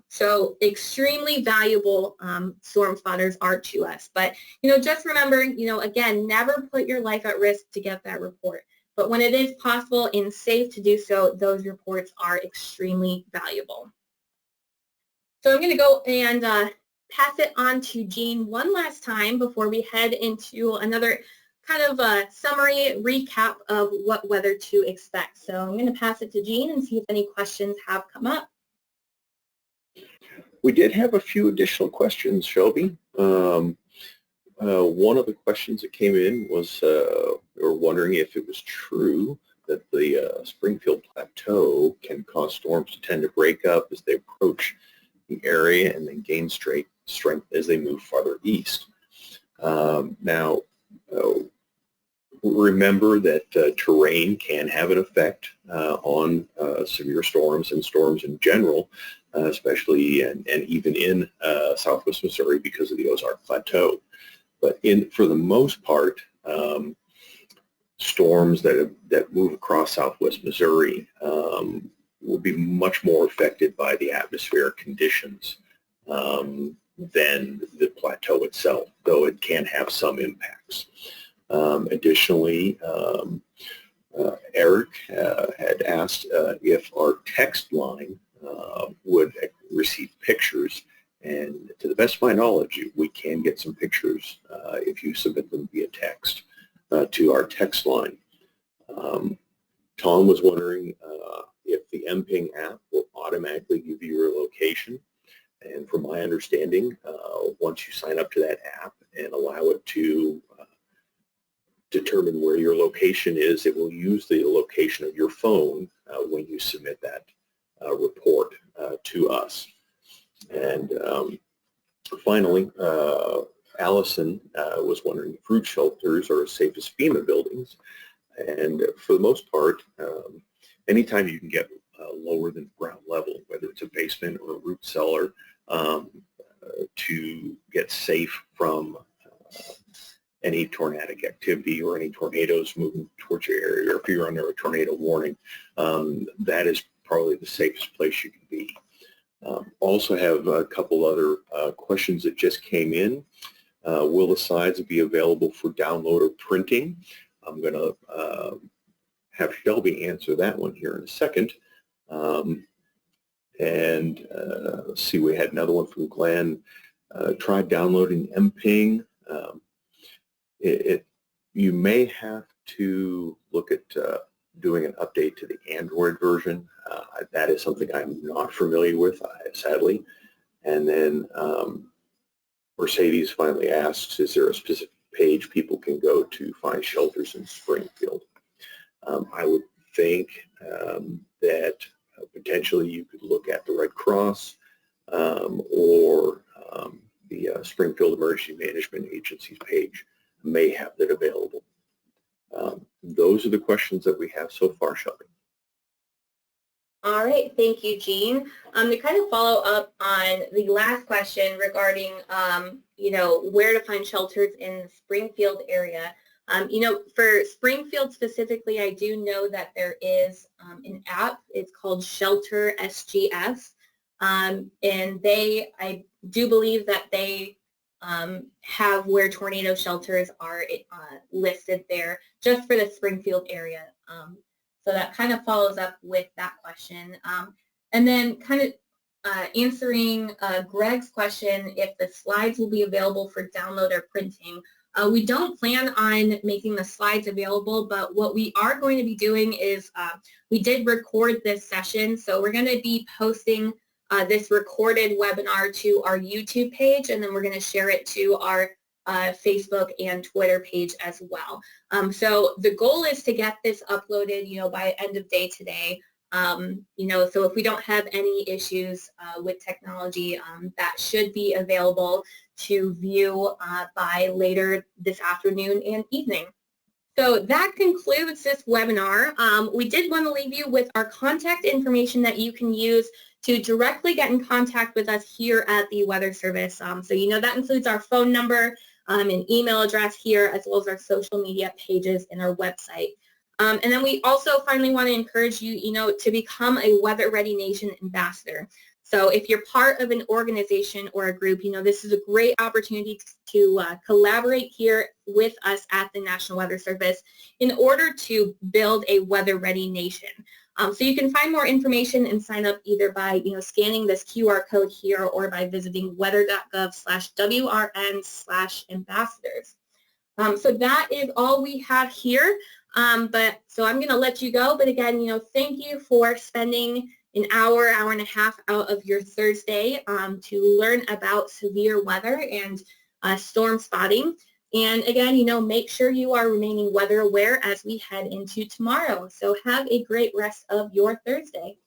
So extremely valuable storm spotters are to us. But, just remember, again, never put your life at risk to get that report. But when it is possible and safe to do so, those reports are extremely valuable. So I'm going to go and pass it on to Jean one last time before we head into another kind of a summary recap of what weather to expect. So I'm going to pass it to Jean and see if any questions have come up. We did have a few additional questions, Shelby. One of the questions that came in was we were wondering if it was true that the Springfield Plateau can cause storms to tend to break up as they approach the area and then gain strength as they move farther east. Now, remember that terrain can have an effect on severe storms and storms in general, especially and even in southwest Missouri because of the Ozark Plateau. But for the most part, storms that move across southwest Missouri will be much more affected by the atmospheric conditions than the plateau itself, though it can have some impacts. Additionally, Eric had asked if our text line would receive pictures, and to the best of my knowledge, we can get some pictures if you submit them via text to our text line. Tom was wondering if the MPing app will automatically give you your location, and from my understanding, once you sign up to that app and allow it to determine where your location is, it will use the location of your phone when you submit that report to us. And finally, Allison was wondering if root shelters are as safe as FEMA buildings. And for the most part, anytime you can get lower than ground level, whether it's a basement or a root cellar, to get safe from any tornadic activity or any tornadoes moving towards your area, or if you're under a tornado warning, that is probably the safest place you can be. Also have a couple other questions that just came in. Will the slides be available for download or printing? I'm going to have Shelby answer that one here in a second. Let's see, we had another one from Glenn. Tried downloading MPing. You may have to look at doing an update to the Android version. That is something I'm not familiar with, sadly. And then Mercedes finally asks, is there a specific page people can go to find shelters in Springfield? I would think that potentially you could look at the Red Cross or the Springfield Emergency Management Agency's page may have that available. Those are the questions that we have so far, Shelby. All right, thank you, Jean. To kind of follow up on the last question regarding, where to find shelters in the Springfield area. For Springfield specifically, I do know that there is an app. It's called Shelter SGS, and I do believe that they have where tornado shelters are listed there just for the Springfield area. So that kind of follows up with that question. And then kind of answering Greg's question, if the slides will be available for download or printing. We don't plan on making the slides available, but what we are going to be doing is we did record this session, so we're going to be posting this recorded webinar to our YouTube page, and then we're going to share it to our Facebook and Twitter page as well. So the goal is to get this uploaded, by end of day today. So if we don't have any issues with technology, that should be available to view by later this afternoon and evening. So that concludes this webinar. We did want to leave you with our contact information that you can use to directly get in contact with us here at the Weather Service. So that includes our phone number and email address here, as well as our social media pages and our website. And then we also finally want to encourage you, to become a Weather Ready Nation ambassador. So if you're part of an organization or a group, this is a great opportunity to collaborate here with us at the National Weather Service in order to build a Weather Ready Nation. So you can find more information and sign up either by, scanning this QR code here or by visiting weather.gov/WRN/ambassadors. So that is all we have here. So I'm going to let you go. But again, thank you for spending an hour and a half out of your Thursday to learn about severe weather and storm spotting. And again, make sure you are remaining weather aware as we head into tomorrow. So have a great rest of your Thursday.